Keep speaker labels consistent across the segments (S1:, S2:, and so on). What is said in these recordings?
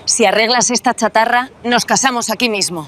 S1: Si arreglas esta chatarra, nos casamos aquí mismo.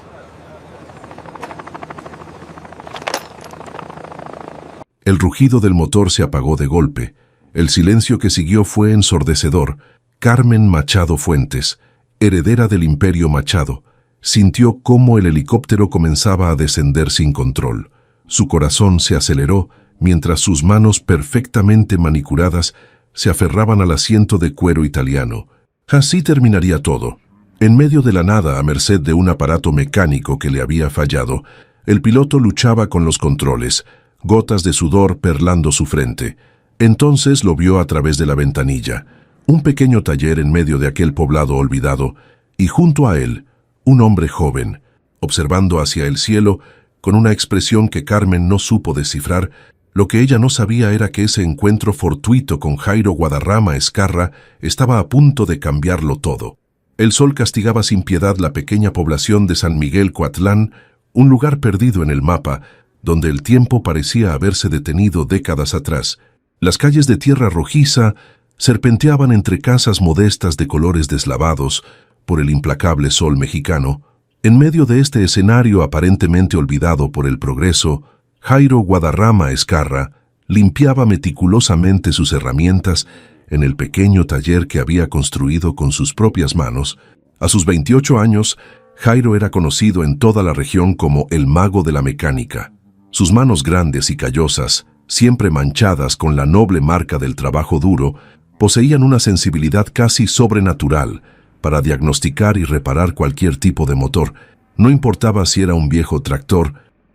S2: El rugido del motor se apagó de golpe. El silencio que siguió fue ensordecedor. Carmen Machado Fuentes, heredera del Imperio Machado, sintió cómo el helicóptero comenzaba a descender sin control. Su corazón se aceleró mientras sus manos perfectamente manicuradas se aferraban al asiento de cuero italiano. Así terminaría todo. En medio de la nada, a merced de un aparato mecánico que le había fallado, el piloto luchaba con los controles, gotas de sudor perlando su frente. Entonces lo vio a través de la ventanilla, un pequeño taller en medio de aquel poblado olvidado, y junto a él, un hombre joven, observando hacia el cielo con una expresión que Carmen no supo descifrar. Lo que ella no sabía era que ese encuentro fortuito con Jairo Guadarrama Ezcarra estaba a punto de cambiarlo todo. El sol castigaba sin piedad la pequeña población de San Miguel Coatlán, un lugar perdido en el mapa, donde el tiempo parecía haberse detenido décadas atrás. Las calles de tierra rojiza serpenteaban entre casas modestas de colores deslavados por el implacable sol mexicano. En medio de este escenario aparentemente olvidado por el progreso, Jairo Guadarrama Ezcarra limpiaba meticulosamente sus herramientas en el pequeño taller que había construido con sus propias manos. A sus 28 años, Jairo era conocido en toda la región como el mago de la mecánica. Sus manos grandes y callosas, siempre manchadas con la noble marca del trabajo duro, poseían una sensibilidad casi sobrenatural para diagnosticar y reparar cualquier tipo de motor. No importaba si era un viejo tractor,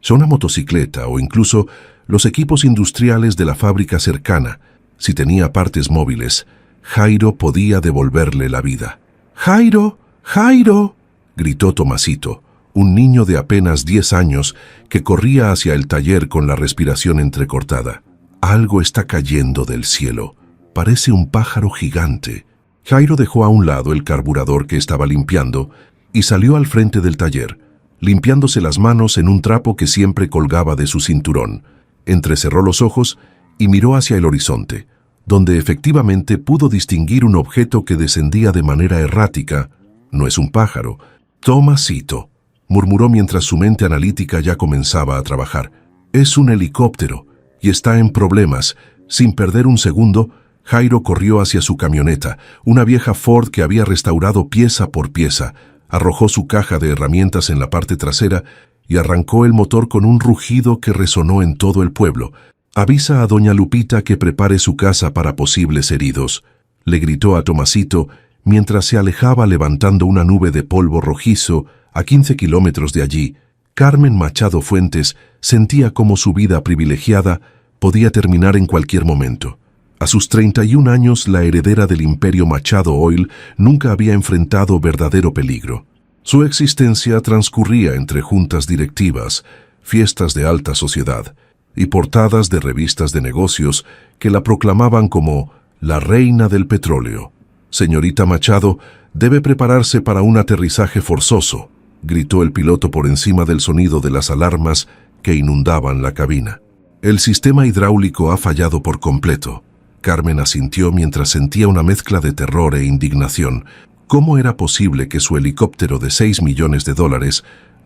S2: una motocicleta o incluso los equipos industriales de la fábrica cercana. Si tenía partes móviles, Jairo podía devolverle la vida. ¡Jairo! ¡Jairo!, gritó Tomasito, un niño de apenas 10 años que corría hacia el taller con la respiración entrecortada. Algo está cayendo del cielo. Parece un pájaro gigante. Jairo dejó a un lado el carburador que estaba limpiando y salió al frente del taller, limpiándose las manos en un trapo que siempre colgaba de su cinturón. Entrecerró los ojos y miró hacia el horizonte, donde efectivamente pudo distinguir un objeto que descendía de manera errática. No es un pájaro. Tomasito, murmuró mientras su mente analítica ya comenzaba a trabajar. Es un helicóptero y está en problemas. Sin perder un segundo, Jairo corrió hacia su camioneta, una vieja Ford que había restaurado pieza por pieza. Arrojó su caja de herramientas en la parte trasera y arrancó el motor con un rugido que resonó en todo el pueblo. «Avisa a doña Lupita que prepare su casa para posibles heridos», le gritó a Tomasito mientras se alejaba levantando una nube de polvo rojizo a 15 kilómetros de allí. Carmen Machado Fuentes sentía como su vida privilegiada podía terminar en cualquier momento. A sus 31 años, la heredera del Imperio Machado Oil nunca había enfrentado verdadero peligro. Su existencia transcurría entre juntas directivas, fiestas de alta sociedad y portadas de revistas de negocios que la proclamaban como la reina del petróleo. «Señorita Machado, debe prepararse para un aterrizaje forzoso», gritó el piloto por encima del sonido de las alarmas que inundaban la cabina. «El sistema hidráulico ha fallado por completo». Carmen asintió mientras sentía una mezcla de terror e indignación. ¿Cómo era posible que su helicóptero de $6 millones,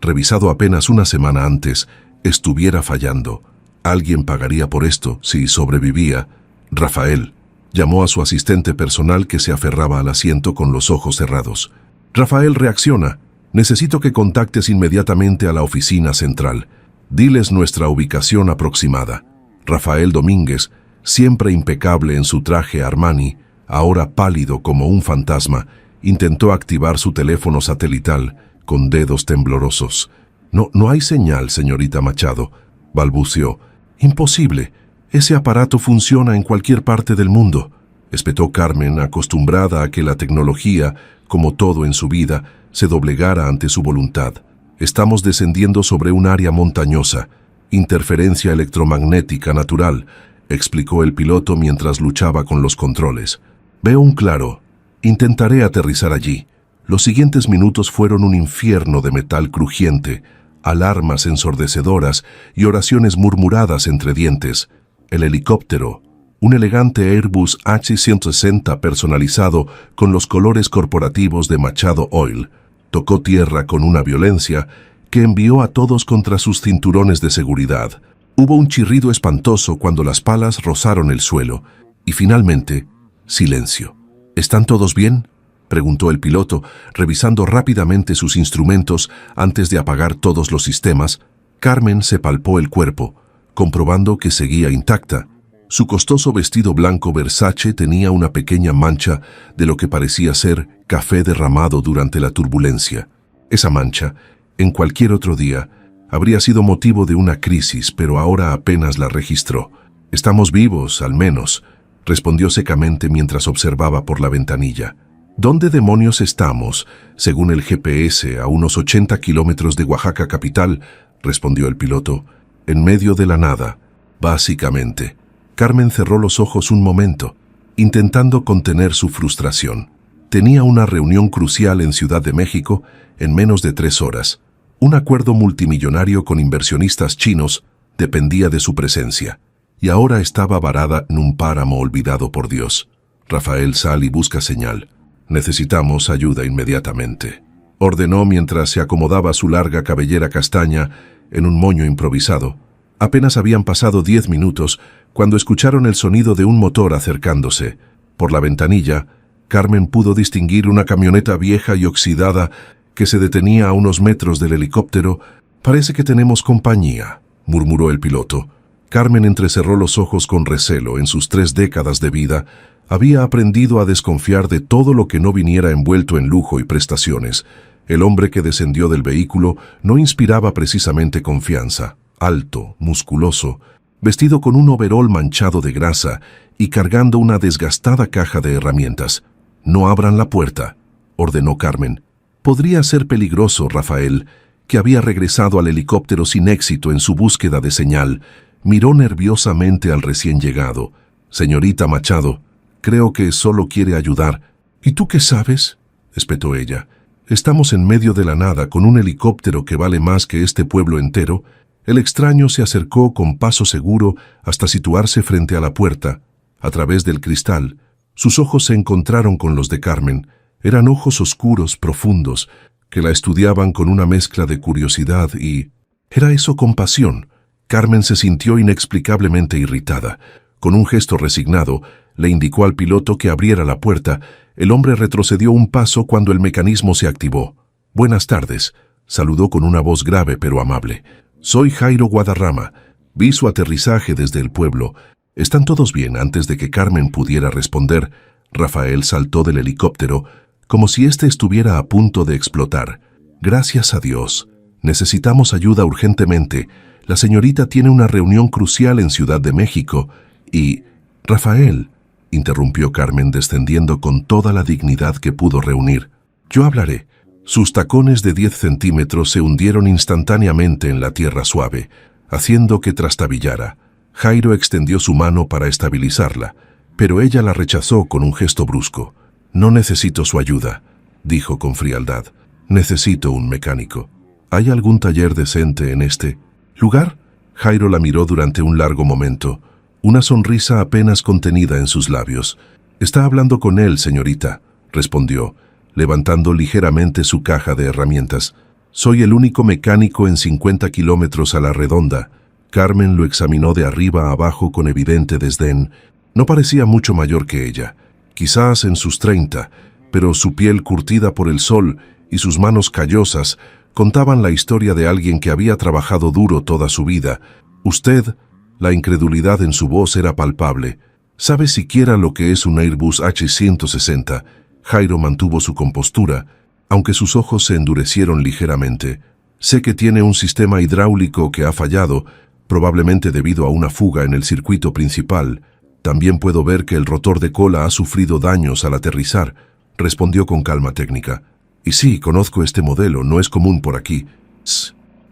S2: revisado apenas una semana antes, estuviera fallando? Alguien pagaría por esto si sobrevivía. Rafael llamó a su asistente personal que se aferraba al asiento con los ojos cerrados. «Rafael, reacciona. Necesito que contactes inmediatamente a la oficina central. Diles nuestra ubicación aproximada». Rafael Domínguez, siempre impecable en su traje Armani, ahora pálido como un fantasma, intentó activar su teléfono satelital con dedos temblorosos. No hay señal, señorita Machado», balbuceó. «Imposible. Ese aparato funciona en cualquier parte del mundo», espetó Carmen, acostumbrada a que la tecnología, como todo en su vida, se doblegara ante su voluntad. «Estamos descendiendo sobre un área montañosa. Interferencia electromagnética natural», explicó el piloto mientras luchaba con los controles. «Veo un claro. Intentaré aterrizar allí». Los siguientes minutos fueron un infierno de metal crujiente, alarmas ensordecedoras y oraciones murmuradas entre dientes. El helicóptero un elegante Airbus H160 personalizado con los colores corporativos de Machado Oil. Tocó tierra con una violencia que envió a todos contra sus cinturones de seguridad. Hubo un chirrido espantoso cuando las palas rozaron el suelo, y finalmente, silencio. ¿Están todos bien?, preguntó el piloto, revisando rápidamente sus instrumentos antes de apagar todos los sistemas. Carmen se palpó el cuerpo, comprobando que seguía intacta. Su costoso vestido blanco Versace tenía una pequeña mancha de lo que parecía ser café derramado durante la turbulencia. Esa mancha, en cualquier otro día, habría sido motivo de una crisis, pero ahora apenas la registró. «Estamos vivos, al menos», respondió secamente mientras observaba por la ventanilla. «¿Dónde demonios estamos?» «Según el GPS, a unos 80 kilómetros de Oaxaca capital», respondió el piloto. «En medio de la nada, básicamente». Carmen cerró los ojos un momento, intentando contener su frustración. Tenía una reunión crucial en Ciudad de México en menos de 3 horas. Un acuerdo multimillonario con inversionistas chinos dependía de su presencia, y ahora estaba varada en un páramo olvidado por Dios. «Rafael, sal y busca señal. Necesitamos ayuda inmediatamente», ordenó mientras se acomodaba su larga cabellera castaña en un moño improvisado. Apenas habían pasado 10 minutos cuando escucharon el sonido de un motor acercándose. Por la ventanilla, Carmen pudo distinguir una camioneta vieja y oxidada que se detenía a unos metros del helicóptero. «Parece que tenemos compañía», murmuró el piloto. Carmen entrecerró los ojos con recelo. En sus 3 décadas de vida, había aprendido a desconfiar de todo lo que no viniera envuelto en lujo y prestaciones. El hombre que descendió del vehículo no inspiraba precisamente confianza. Alto, musculoso, vestido con un overol manchado de grasa y cargando una desgastada caja de herramientas. «No abran la puerta», ordenó Carmen. «Podría ser peligroso». Rafael, que había regresado al helicóptero sin éxito en su búsqueda de señal, miró nerviosamente al recién llegado. «Señorita Machado, creo que solo quiere ayudar». «¿Y tú qué sabes?», espetó ella. «Estamos en medio de la nada con un helicóptero que vale más que este pueblo entero». El extraño se acercó con paso seguro hasta situarse frente a la puerta. A través del cristal, sus ojos se encontraron con los de Carmen. Eran ojos oscuros, profundos, que la estudiaban con una mezcla de curiosidad y... ¿era eso compasión? Carmen se sintió inexplicablemente irritada. Con un gesto resignado, le indicó al piloto que abriera la puerta. El hombre retrocedió un paso cuando el mecanismo se activó. «Buenas tardes», saludó con una voz grave pero amable. «Soy Jairo Guadarrama. Vi su aterrizaje desde el pueblo. ¿Están todos bien?» Antes de que Carmen pudiera responder, Rafael saltó del helicóptero como si éste estuviera a punto de explotar. «Gracias a Dios. Necesitamos ayuda urgentemente. La señorita tiene una reunión crucial en Ciudad de México y...» «Rafael», interrumpió Carmen descendiendo con toda la dignidad que pudo reunir. «Yo hablaré». Sus tacones de 10 centímetros se hundieron instantáneamente en la tierra suave, haciendo que trastabillara. Jairo extendió su mano para estabilizarla, pero ella la rechazó con un gesto brusco. «No necesito su ayuda», dijo con frialdad. «Necesito un mecánico. ¿Hay algún taller decente en este lugar?» Jairo la miró durante un largo momento, una sonrisa apenas contenida en sus labios. «Está hablando con él, señorita», respondió, levantando ligeramente su caja de herramientas. «Soy el único mecánico en 50 kilómetros a la redonda». Carmen lo examinó de arriba a abajo con evidente desdén. No parecía mucho mayor que ella, quizás en sus 30, pero su piel curtida por el sol y sus manos callosas contaban la historia de alguien que había trabajado duro toda su vida. «Usted», la incredulidad en su voz era palpable, «¿sabe siquiera lo que es un Airbus H160? Jairo mantuvo su compostura, aunque sus ojos se endurecieron ligeramente. «Sé que tiene un sistema hidráulico que ha fallado, probablemente debido a una fuga en el circuito principal. También puedo ver que el rotor de cola ha sufrido daños al aterrizar», respondió con calma técnica. «Y sí, conozco este modelo, no es común por aquí.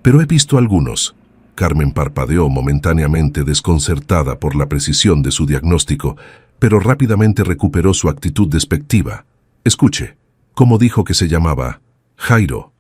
S2: Pero he visto algunos». Carmen parpadeó momentáneamente desconcertada por la precisión de su diagnóstico, pero rápidamente recuperó su actitud despectiva. «Escuche, ¿cómo dijo que se llamaba?» «Jairo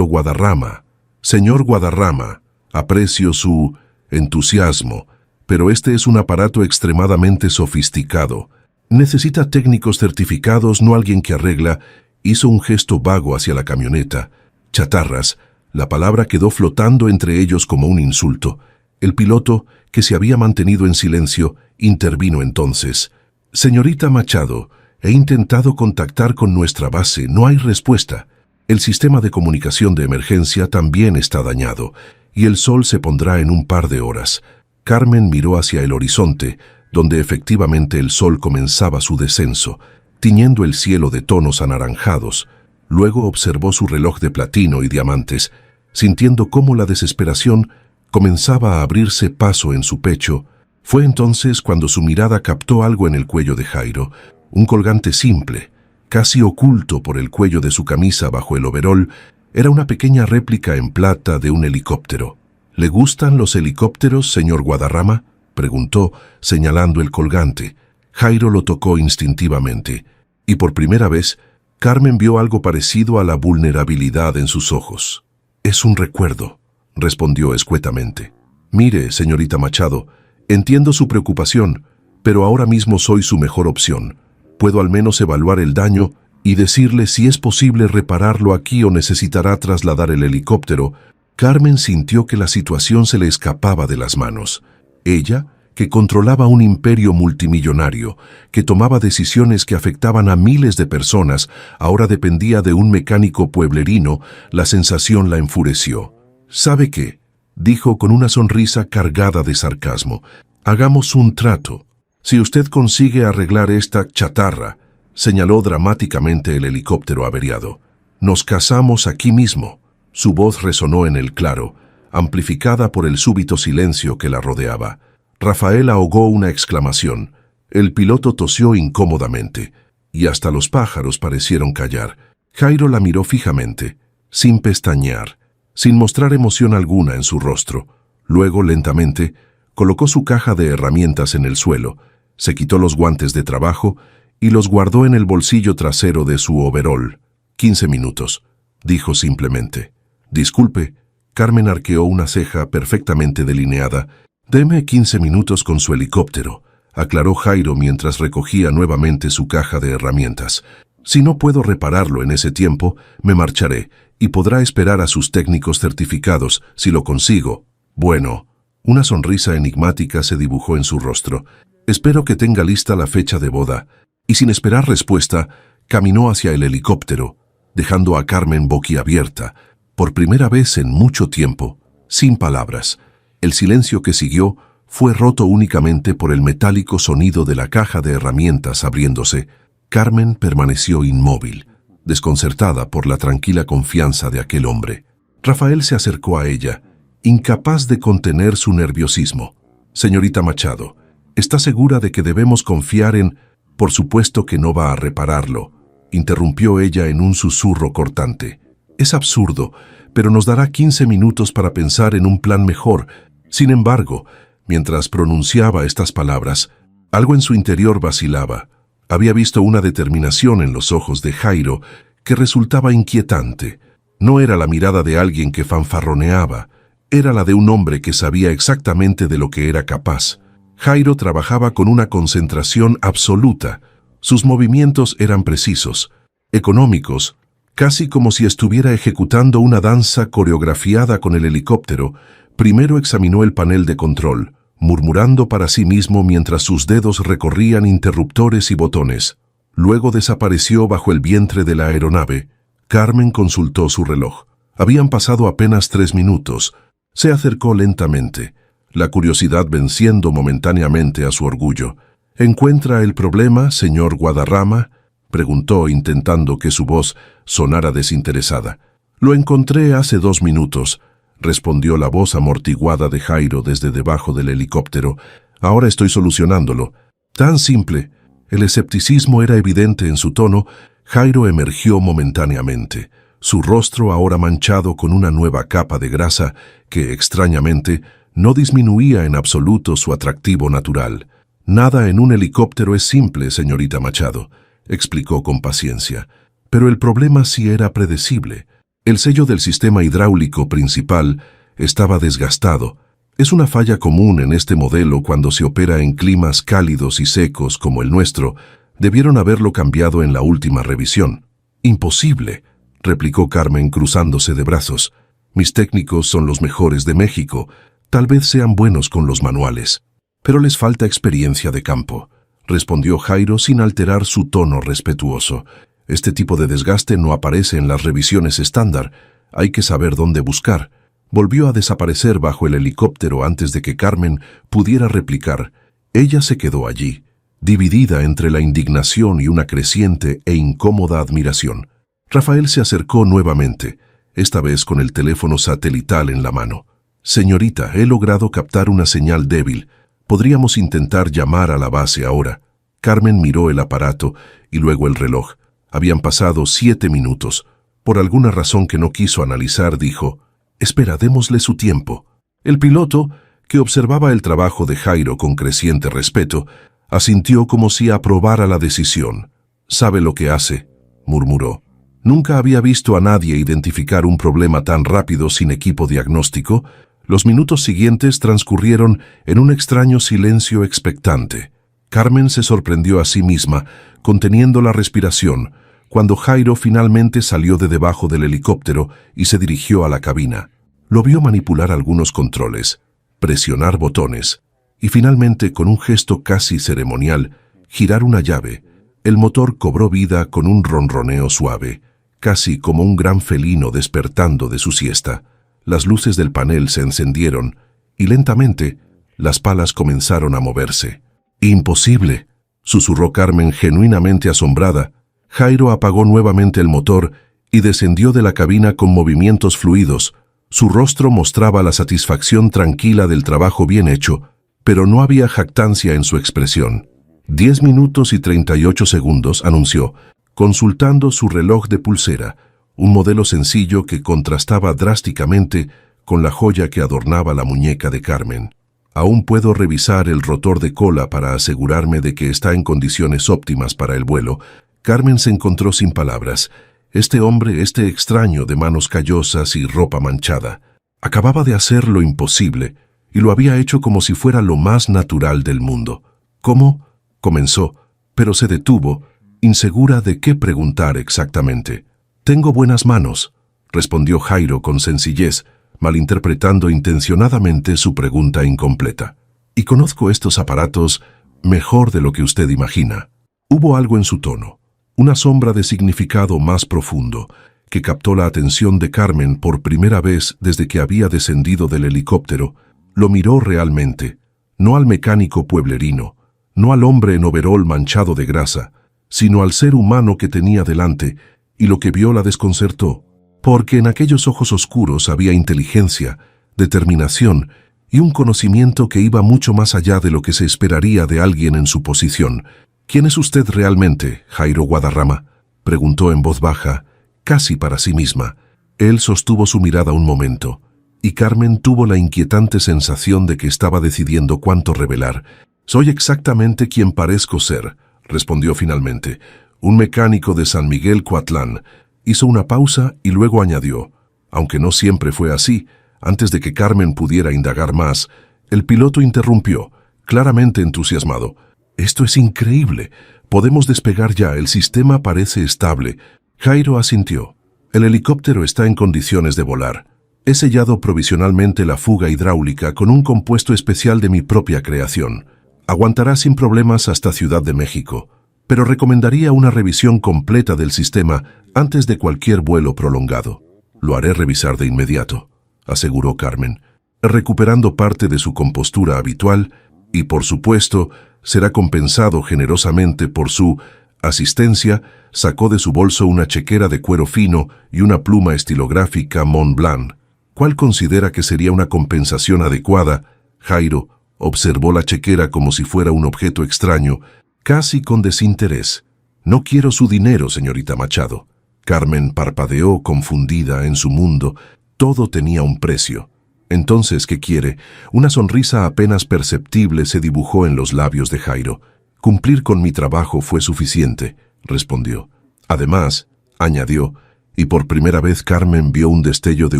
S2: Guadarrama». «Señor Guadarrama, aprecio su entusiasmo, pero este es un aparato extremadamente sofisticado. Necesita técnicos certificados, no alguien que arregla. Hizo un gesto vago hacia la camioneta. Chatarras. La palabra quedó flotando entre ellos como un insulto. El piloto, que se había mantenido en silencio, intervino entonces. Señorita Machado, he intentado contactar con nuestra base, no hay respuesta. El sistema de comunicación de emergencia también está dañado, y el sol se pondrá en un par de horas. Carmen miró hacia el horizonte, donde efectivamente el sol comenzaba su descenso, tiñendo el cielo de tonos anaranjados. Luego observó su reloj de platino y diamantes, sintiendo cómo la desesperación comenzaba a abrirse paso en su pecho. Fue entonces cuando su mirada captó algo en el cuello de Jairo, un colgante simple, casi oculto por el cuello de su camisa bajo el overol. Era una pequeña réplica en plata de un helicóptero. ¿Le gustan los helicópteros, señor Guadarrama?, preguntó, señalando el colgante. Jairo lo tocó instintivamente, y por primera vez, Carmen vio algo parecido a la vulnerabilidad en sus ojos. «Es un recuerdo», respondió escuetamente. «Mire, señorita Machado, entiendo su preocupación, pero ahora mismo soy su mejor opción. Puedo al menos evaluar el daño y decirle si es posible repararlo aquí o necesitará trasladar el helicóptero». Carmen sintió que la situación se le escapaba de las manos. Ella, que controlaba un imperio multimillonario, que tomaba decisiones que afectaban a miles de personas, ahora dependía de un mecánico pueblerino. La sensación la enfureció. «¿Sabe qué?», dijo con una sonrisa cargada de sarcasmo. «Hagamos un trato. Si usted consigue arreglar esta chatarra», señaló dramáticamente el helicóptero averiado, «nos casamos aquí mismo». Su voz resonó en el claro, amplificada por el súbito silencio que la rodeaba. Rafael ahogó una exclamación. El piloto tosió incómodamente, y hasta los pájaros parecieron callar. Jairo la miró fijamente, sin pestañear, sin mostrar emoción alguna en su rostro. Luego, lentamente, colocó su caja de herramientas en el suelo, se quitó los guantes de trabajo y los guardó en el bolsillo trasero de su overol. 15 minutos, dijo simplemente. «Disculpe», Carmen arqueó una ceja perfectamente delineada. «Deme 15 minutos con su helicóptero», aclaró Jairo mientras recogía nuevamente su caja de herramientas. «Si no puedo repararlo en ese tiempo, me marcharé y podrá esperar a sus técnicos certificados si lo consigo». «Bueno». Una sonrisa enigmática se dibujó en su rostro. «Espero que tenga lista la fecha de boda». Y sin esperar respuesta, caminó hacia el helicóptero, dejando a Carmen boquiabierta. Por primera vez en mucho tiempo, sin palabras. El silencio que siguió fue roto únicamente por el metálico sonido de la caja de herramientas abriéndose. Carmen permaneció inmóvil, desconcertada por la tranquila confianza de aquel hombre. Rafael se acercó a ella, incapaz de contener su nerviosismo. «Señorita Machado, ¿está segura de que debemos confiar en...?» «Por supuesto que no va a repararlo», interrumpió ella en un susurro cortante. «Es absurdo, pero nos dará 15 minutos para pensar en un plan mejor». Sin embargo, mientras pronunciaba estas palabras, algo en su interior vacilaba. Había visto una determinación en los ojos de Jairo que resultaba inquietante. No era la mirada de alguien que fanfarroneaba, era la de un hombre que sabía exactamente de lo que era capaz. Jairo trabajaba con una concentración absoluta. Sus movimientos eran precisos, económicos, casi como si estuviera ejecutando una danza coreografiada con el helicóptero. Primero examinó el panel de control, murmurando para sí mismo mientras sus dedos recorrían interruptores y botones. Luego desapareció bajo el vientre de la aeronave. Carmen consultó su reloj. Habían pasado apenas 3 minutos. Se acercó lentamente, la curiosidad venciendo momentáneamente a su orgullo. «¿Encuentra el problema, señor Guadarrama?», preguntó, intentando que su voz sonara desinteresada. «Lo encontré hace 2 minutos», respondió la voz amortiguada de Jairo desde debajo del helicóptero. «Ahora estoy solucionándolo». Tan simple. El escepticismo era evidente en su tono. Jairo emergió momentáneamente, su rostro ahora manchado con una nueva capa de grasa que, extrañamente, no disminuía en absoluto su atractivo natural. «Nada en un helicóptero es simple, señorita Machado», explicó con paciencia. Pero el problema sí era predecible. El sello del sistema hidráulico principal estaba desgastado. Es una falla común en este modelo cuando se opera en climas cálidos y secos como el nuestro. Debieron haberlo cambiado en la última revisión. Imposible, replicó Carmen cruzándose de brazos. Mis técnicos son los mejores de México. Tal vez sean buenos con los manuales, pero les falta experiencia de campo, respondió Jairo sin alterar su tono respetuoso. Este tipo de desgaste no aparece en las revisiones estándar. Hay que saber dónde buscar. Volvió a desaparecer bajo el helicóptero antes de que Carmen pudiera replicar. Ella se quedó allí, dividida entre la indignación y una creciente e incómoda admiración. Rafael se acercó nuevamente, esta vez con el teléfono satelital en la mano. Señorita, he logrado captar una señal débil. Podríamos intentar llamar a la base ahora. Carmen miró el aparato y luego el reloj. Habían pasado 7 minutos. Por alguna razón que no quiso analizar, dijo: «Espera, démosle su tiempo». El piloto, que observaba el trabajo de Jairo con creciente respeto, asintió como si aprobara la decisión. «Sabe lo que hace», murmuró. Nunca había visto a nadie identificar un problema tan rápido sin equipo diagnóstico. Los minutos siguientes transcurrieron en un extraño silencio expectante. Carmen se sorprendió a sí misma, conteniendo la respiración, cuando Jairo finalmente salió de debajo del helicóptero y se dirigió a la cabina. Lo vio manipular algunos controles, presionar botones, y finalmente, con un gesto casi ceremonial, girar una llave. El motor cobró vida con un ronroneo suave, casi como un gran felino despertando de su siesta. Las luces del panel se encendieron y lentamente las palas comenzaron a moverse. «Imposible», susurró Carmen genuinamente asombrada. Jairo apagó nuevamente el motor y descendió de la cabina con movimientos fluidos. Su rostro mostraba la satisfacción tranquila del trabajo bien hecho, pero no había jactancia en su expresión. 10 minutos y 38 segundos, anunció, consultando su reloj de pulsera, un modelo sencillo que contrastaba drásticamente con la joya que adornaba la muñeca de Carmen. Aún puedo revisar el rotor de cola para asegurarme de que está en condiciones óptimas para el vuelo. Carmen se encontró sin palabras. Este hombre, este extraño de manos callosas y ropa manchada, acababa de hacer lo imposible, y lo había hecho como si fuera lo más natural del mundo. «¿Cómo?», comenzó, pero se detuvo, insegura de qué preguntar exactamente. «Tengo buenas manos», respondió Jairo con sencillez, malinterpretando intencionadamente su pregunta incompleta. «Y conozco estos aparatos mejor de lo que usted imagina». Hubo algo en su tono, una sombra de significado más profundo, que captó la atención de Carmen por primera vez desde que había descendido del helicóptero. Lo miró realmente, no al mecánico pueblerino, no al hombre en overol manchado de grasa, sino al ser humano que tenía delante, y lo que vio la desconcertó, porque en aquellos ojos oscuros había inteligencia, determinación y un conocimiento que iba mucho más allá de lo que se esperaría de alguien en su posición. «¿Quién es usted realmente, Jairo Guadarrama?», preguntó en voz baja, casi para sí misma. Él sostuvo su mirada un momento, y Carmen tuvo la inquietante sensación de que estaba decidiendo cuánto revelar. «Soy exactamente quien parezco ser», respondió finalmente. «Un mecánico de San Miguel Coatlán». Hizo una pausa y luego añadió, aunque no siempre fue así. Antes de que Carmen pudiera indagar más, el piloto interrumpió, claramente entusiasmado. «Esto es increíble. Podemos despegar ya. El sistema parece estable». Jairo asintió. «El helicóptero está en condiciones de volar. He sellado provisionalmente la fuga hidráulica con un compuesto especial de mi propia creación. Aguantará sin problemas hasta Ciudad de México, pero recomendaría una revisión completa del sistema antes de cualquier vuelo prolongado». «Lo haré revisar de inmediato», aseguró Carmen, recuperando parte de su compostura habitual, y por supuesto será compensado generosamente por su asistencia. Sacó de su bolso una chequera de cuero fino y una pluma estilográfica Montblanc. «¿Cuál considera que sería una compensación adecuada?» Jairo observó la chequera como si fuera un objeto extraño, casi con desinterés. «No quiero su dinero, señorita Machado». Carmen parpadeó confundida en su mundo. Todo tenía un precio. «Entonces, ¿qué quiere?». Una sonrisa apenas perceptible se dibujó en los labios de Jairo. «Cumplir con mi trabajo fue suficiente», respondió. «Además», añadió, y por primera vez Carmen vio un destello de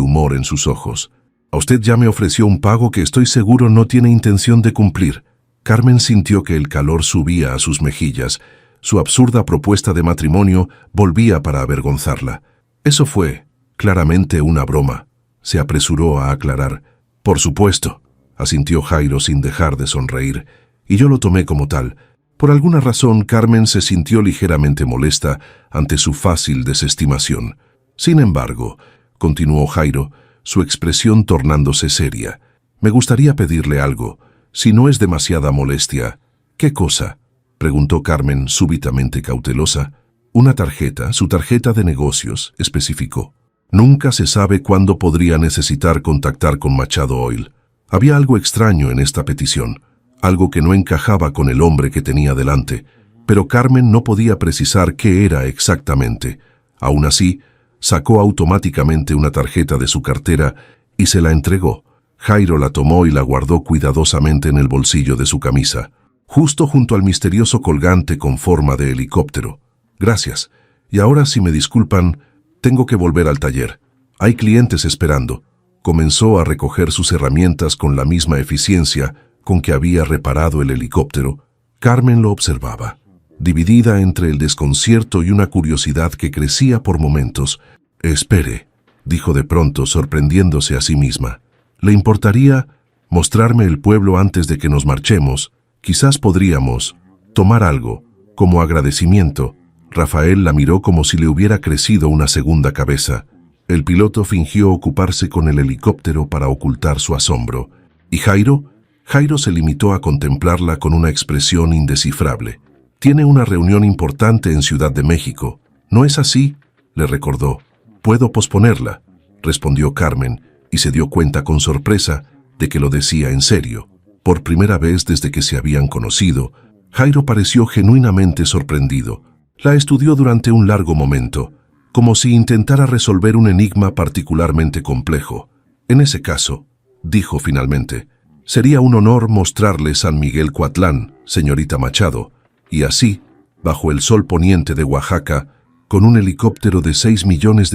S2: humor en sus ojos, A usted ya me ofreció un pago que estoy seguro no tiene intención de cumplir. Carmen sintió que el calor subía a sus mejillas. Su absurda propuesta de matrimonio volvía para avergonzarla. Eso fue, claramente, una broma. Se apresuró a aclarar. Por supuesto, asintió Jairo sin dejar de sonreír, y yo lo tomé como tal. Por alguna razón, Carmen se sintió ligeramente molesta ante su fácil desestimación. Sin embargo, continuó Jairo, su expresión tornándose seria, me gustaría pedirle algo, si no es demasiada molestia. ¿Qué cosa?, preguntó Carmen súbitamente cautelosa. Una tarjeta, su tarjeta de negocios, especificó. Nunca se sabe cuándo podría necesitar contactar con Machado Oil. Había algo extraño en esta petición, algo que no encajaba con el hombre que tenía delante, pero Carmen no podía precisar qué era exactamente. Aún así, sacó automáticamente una tarjeta de su cartera y se la entregó. Jairo la tomó y la guardó cuidadosamente en el bolsillo de su camisa, justo junto al misterioso colgante con forma de helicóptero. Gracias. Y ahora, si me disculpan, tengo que volver al taller. Hay clientes esperando. Comenzó a recoger sus herramientas con la misma eficiencia con que había reparado el helicóptero. Carmen lo observaba, dividida entre el desconcierto y una curiosidad que crecía por momentos. «Espere», dijo de pronto, sorprendiéndose a sí misma. «¿Le importaría mostrarme el pueblo antes de que nos marchemos? Quizás podríamos tomar algo, como agradecimiento». Rafael la miró como si le hubiera crecido una segunda cabeza. El piloto fingió ocuparse con el helicóptero para ocultar su asombro. ¿Y Jairo? Jairo se limitó a contemplarla con una expresión indescifrable. «Tiene una reunión importante en Ciudad de México. ¿No es así?», le recordó. «Puedo posponerla», respondió Carmen, y se dio cuenta con sorpresa de que lo decía en serio. Por primera vez desde que se habían conocido, Jairo pareció genuinamente sorprendido. La estudió durante un largo momento, como si intentara resolver un enigma particularmente complejo. «En ese caso», dijo finalmente, «sería un honor mostrarle San Miguel Coatlán, señorita Machado, y así, bajo el sol poniente de Oaxaca, con un helicóptero de $6 millones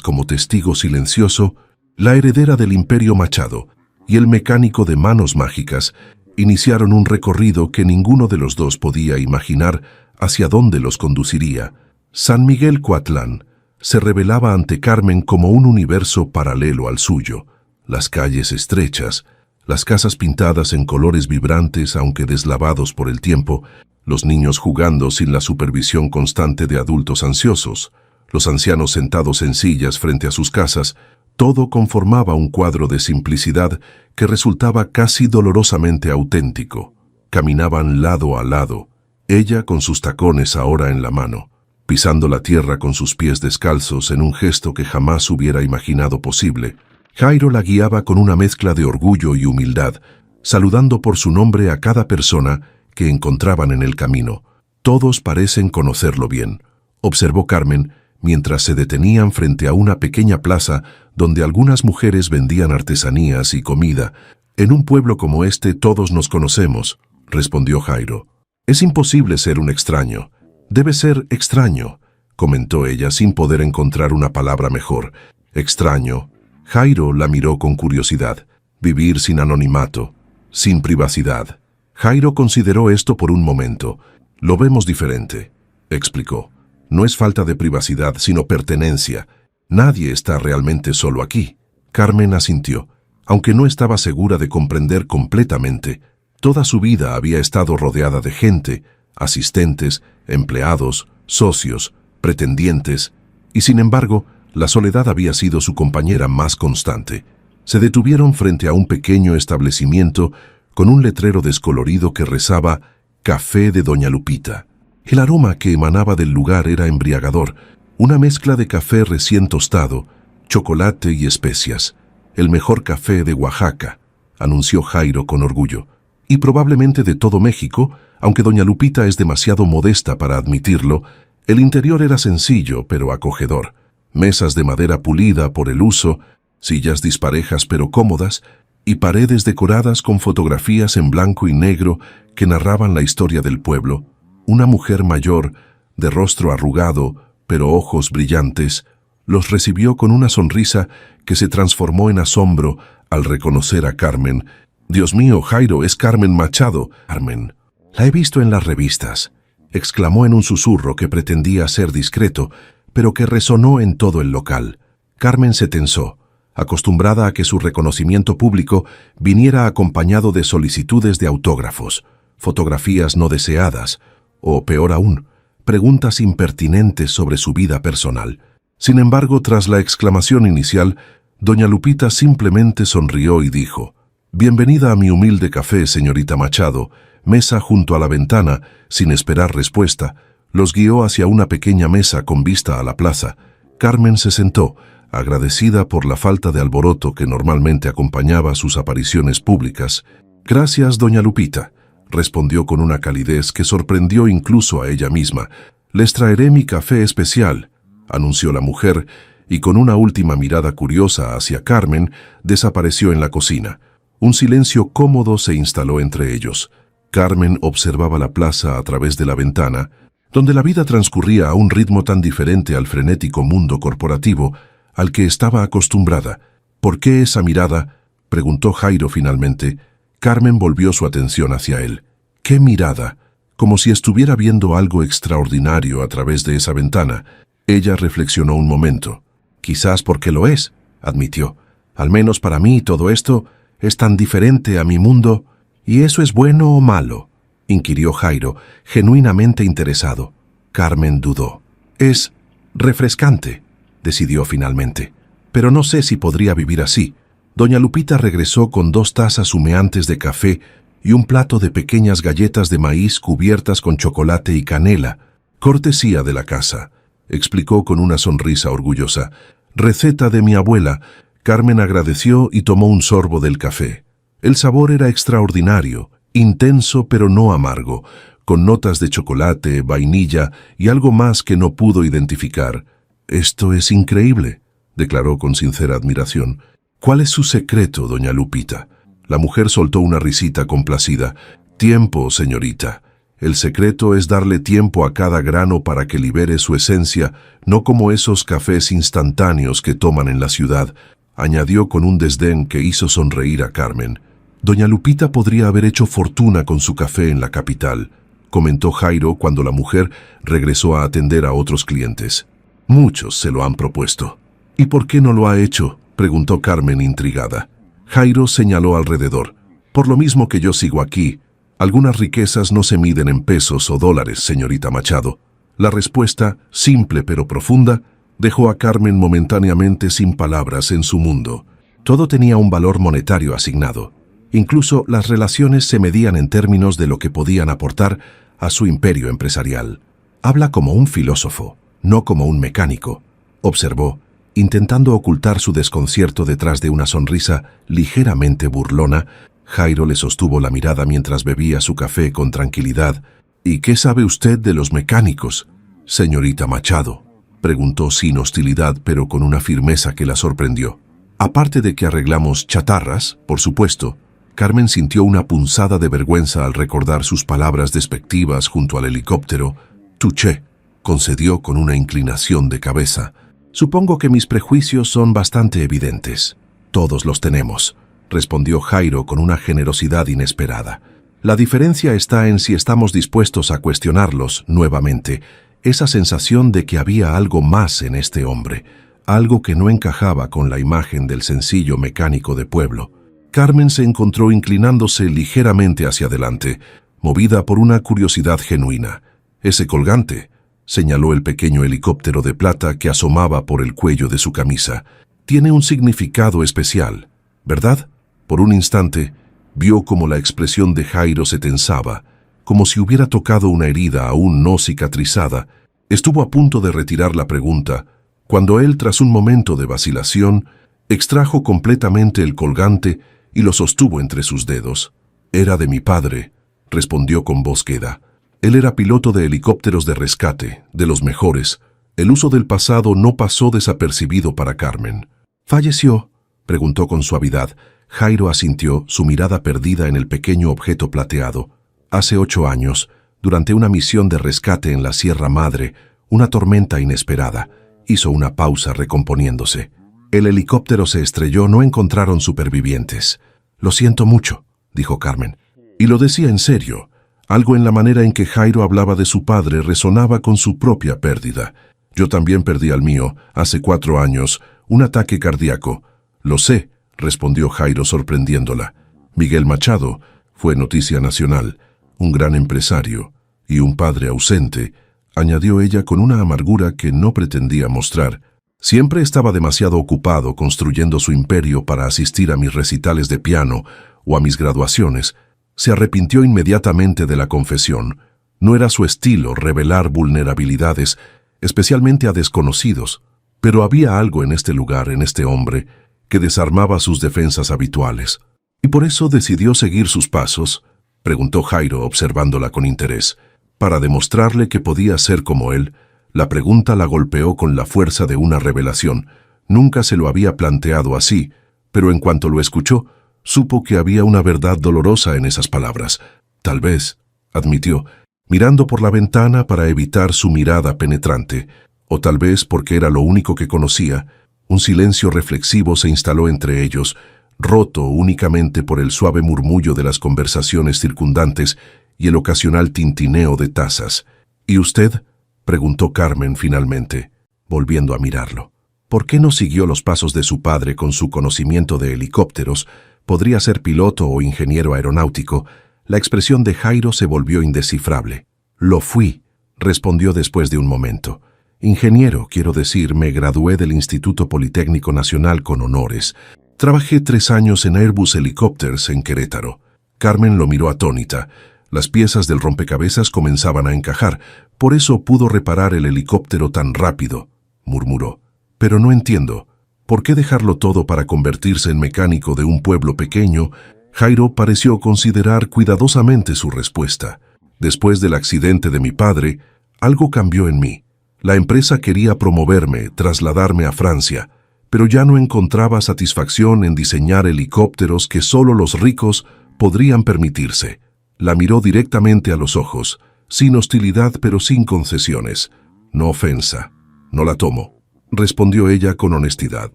S2: como testigo silencioso, la heredera del Imperio Machado y el mecánico de manos mágicas iniciaron un recorrido que ninguno de los dos podía imaginar hacia dónde los conduciría. San Miguel Coatlán se revelaba ante Carmen como un universo paralelo al suyo. Las calles estrechas, las casas pintadas en colores vibrantes aunque deslavados por el tiempo, los niños jugando sin la supervisión constante de adultos ansiosos, los ancianos sentados en sillas frente a sus casas, todo conformaba un cuadro de simplicidad que resultaba casi dolorosamente auténtico. Caminaban lado a lado, ella con sus tacones ahora en la mano, pisando la tierra con sus pies descalzos en un gesto que jamás hubiera imaginado posible. Jairo la guiaba con una mezcla de orgullo y humildad, saludando por su nombre a cada persona que encontraban en el camino. «Todos parecen conocerlo bien», observó Carmen, mientras se detenían frente a una pequeña plaza donde algunas mujeres vendían artesanías y comida. «En un pueblo como este todos nos conocemos», respondió Jairo. «Es imposible ser un extraño». «Debe ser extraño», comentó ella sin poder encontrar una palabra mejor. «Extraño». Jairo la miró con curiosidad. Vivir sin anonimato, sin privacidad. Jairo consideró esto por un momento. «Lo vemos diferente», explicó. «No es falta de privacidad, sino pertenencia. Nadie está realmente solo aquí». Carmen asintió, aunque no estaba segura de comprender completamente. Toda su vida había estado rodeada de gente, asistentes, empleados, socios, pretendientes, y sin embargo, la soledad había sido su compañera más constante. Se detuvieron frente a un pequeño establecimiento con un letrero descolorido que rezaba «Café de Doña Lupita». El aroma que emanaba del lugar era embriagador, una mezcla de café recién tostado, chocolate y especias. «El mejor café de Oaxaca», anunció Jairo con orgullo. «Y probablemente de todo México, aunque Doña Lupita es demasiado modesta para admitirlo». El interior era sencillo pero acogedor. Mesas de madera pulida por el uso, sillas disparejas pero cómodas, y paredes decoradas con fotografías en blanco y negro que narraban la historia del pueblo. Una mujer mayor, de rostro arrugado, pero ojos brillantes, los recibió con una sonrisa que se transformó en asombro al reconocer a Carmen. «Dios mío, Jairo, es Carmen Machado». «Carmen, la he visto en las revistas», exclamó en un susurro que pretendía ser discreto, pero que resonó en todo el local. Carmen se tensó, acostumbrada a que su reconocimiento público viniera acompañado de solicitudes de autógrafos, fotografías no deseadas, o peor aún, preguntas impertinentes sobre su vida personal. Sin embargo, tras la exclamación inicial, doña Lupita simplemente sonrió y dijo: «Bienvenida a mi humilde café, señorita Machado». Mesa junto a la ventana, sin esperar respuesta, los guió hacia una pequeña mesa con vista a la plaza. Carmen se sentó, agradecida por la falta de alboroto que normalmente acompañaba sus apariciones públicas. «Gracias, doña Lupita», respondió con una calidez que sorprendió incluso a ella misma. «Les traeré mi café especial», anunció la mujer, y con una última mirada curiosa hacia Carmen, desapareció en la cocina. Un silencio cómodo se instaló entre ellos. Carmen observaba la plaza a través de la ventana, donde la vida transcurría a un ritmo tan diferente al frenético mundo corporativo al que estaba acostumbrada. «¿Por qué esa mirada?», preguntó Jairo finalmente. Carmen volvió su atención hacia él. «¿Qué mirada?», como si estuviera viendo algo extraordinario a través de esa ventana. Ella reflexionó un momento. «Quizás porque lo es», admitió. «Al menos para mí todo esto es tan diferente a mi mundo». «¿Y eso es bueno o malo?», inquirió Jairo, genuinamente interesado. Carmen dudó. «Es refrescante», decidió finalmente. «Pero no sé si podría vivir así». Doña Lupita regresó con 2 tazas humeantes de café y un plato de pequeñas galletas de maíz cubiertas con chocolate y canela. «Cortesía de la casa», explicó con una sonrisa orgullosa. «Receta de mi abuela». Carmen agradeció y tomó un sorbo del café. El sabor era extraordinario, intenso pero no amargo, con notas de chocolate, vainilla y algo más que no pudo identificar. «Esto es increíble», declaró con sincera admiración. «¿Cuál es su secreto, doña Lupita?». La mujer soltó una risita complacida. «Tiempo, señorita. El secreto es darle tiempo a cada grano para que libere su esencia, no como esos cafés instantáneos que toman en la ciudad», añadió con un desdén que hizo sonreír a Carmen. «Doña Lupita podría haber hecho fortuna con su café en la capital», comentó Jairo cuando la mujer regresó a atender a otros clientes. «Muchos se lo han propuesto». «¿Y por qué no lo ha hecho?», preguntó Carmen intrigada. Jairo señaló alrededor. «Por lo mismo que yo sigo aquí, algunas riquezas no se miden en pesos o dólares, señorita Machado». La respuesta, simple pero profunda, dejó a Carmen momentáneamente sin palabras en su mundo. Todo tenía un valor monetario asignado. Incluso las relaciones se medían en términos de lo que podían aportar a su imperio empresarial. «Habla como un filósofo, no como un mecánico», observó, intentando ocultar su desconcierto detrás de una sonrisa ligeramente burlona. Jairo le sostuvo la mirada mientras bebía su café con tranquilidad. «¿Y qué sabe usted de los mecánicos, señorita Machado?», preguntó sin hostilidad, pero con una firmeza que la sorprendió. «Aparte de que arreglamos chatarras, por supuesto». Carmen sintió una punzada de vergüenza al recordar sus palabras despectivas junto al helicóptero. «Touché», concedió con una inclinación de cabeza. «Supongo que mis prejuicios son bastante evidentes». «Todos los tenemos», respondió Jairo con una generosidad inesperada. «La diferencia está en si estamos dispuestos a cuestionarlos nuevamente, esa sensación de que había algo más en este hombre, algo que no encajaba con la imagen del sencillo mecánico de pueblo». Carmen se encontró inclinándose ligeramente hacia adelante, movida por una curiosidad genuina. «Ese colgante», señaló el pequeño helicóptero de plata que asomaba por el cuello de su camisa, «tiene un significado especial, ¿verdad?». Por un instante, vio como la expresión de Jairo se tensaba, como si hubiera tocado una herida aún no cicatrizada. Estuvo a punto de retirar la pregunta, cuando él, tras un momento de vacilación, extrajo completamente el colgante y lo sostuvo entre sus dedos. «Era de mi padre», respondió con voz queda. «Él era piloto de helicópteros de rescate, de los mejores. El uso del pasado no pasó desapercibido para Carmen». «¿Falleció?», preguntó con suavidad. Jairo asintió, su mirada perdida en el pequeño objeto plateado. «Hace 8 años, durante una misión de rescate en la Sierra Madre, una tormenta inesperada». Hizo una pausa recomponiéndose. El helicóptero se estrelló, no encontraron supervivientes. Lo siento mucho, dijo Carmen. Y lo decía en serio. Algo en la manera en que Jairo hablaba de su padre resonaba con su propia pérdida. Yo también perdí al mío, hace 4 años, un ataque cardíaco. Lo sé, respondió Jairo sorprendiéndola. Miguel Machado fue noticia nacional, un gran empresario y un padre ausente, añadió ella con una amargura que no pretendía mostrar. Siempre estaba demasiado ocupado construyendo su imperio para asistir a mis recitales de piano o a mis graduaciones. Se arrepintió inmediatamente de la confesión. No era su estilo revelar vulnerabilidades, especialmente a desconocidos, pero había algo en este lugar, en este hombre, que desarmaba sus defensas habituales. ¿Y por eso decidió seguir sus pasos?, preguntó Jairo observándola con interés. Para demostrarle que podía ser como él, la pregunta la golpeó con la fuerza de una revelación. Nunca se lo había planteado así, pero en cuanto lo escuchó, supo que había una verdad dolorosa en esas palabras. Tal vez, admitió, mirando por la ventana para evitar su mirada penetrante, o tal vez porque era lo único que conocía, un silencio reflexivo se instaló entre ellos, roto únicamente por el suave murmullo de las conversaciones circundantes y el ocasional tintineo de tazas. ¿Y usted?, preguntó Carmen finalmente, volviendo a mirarlo. ¿Por qué no siguió los pasos de su padre con su conocimiento de helicópteros? Podría ser piloto o ingeniero aeronáutico. La expresión de Jairo se volvió indescifrable. Lo fui, respondió después de un momento. Ingeniero, quiero decir, me gradué del Instituto Politécnico Nacional con honores. Trabajé 3 años en Airbus Helicopters en Querétaro. Carmen lo miró atónita. Las piezas del rompecabezas comenzaban a encajar. Por eso pudo reparar el helicóptero tan rápido, murmuró. Pero no entiendo. ¿Por qué dejarlo todo para convertirse en mecánico de un pueblo pequeño? Jairo pareció considerar cuidadosamente su respuesta. Después del accidente de mi padre, algo cambió en mí. La empresa quería promoverme, trasladarme a Francia, pero ya no encontraba satisfacción en diseñar helicópteros que solo los ricos podrían permitirse. La miró directamente a los ojos, sin hostilidad pero sin concesiones. No ofensa, no la tomo, respondió ella con honestidad.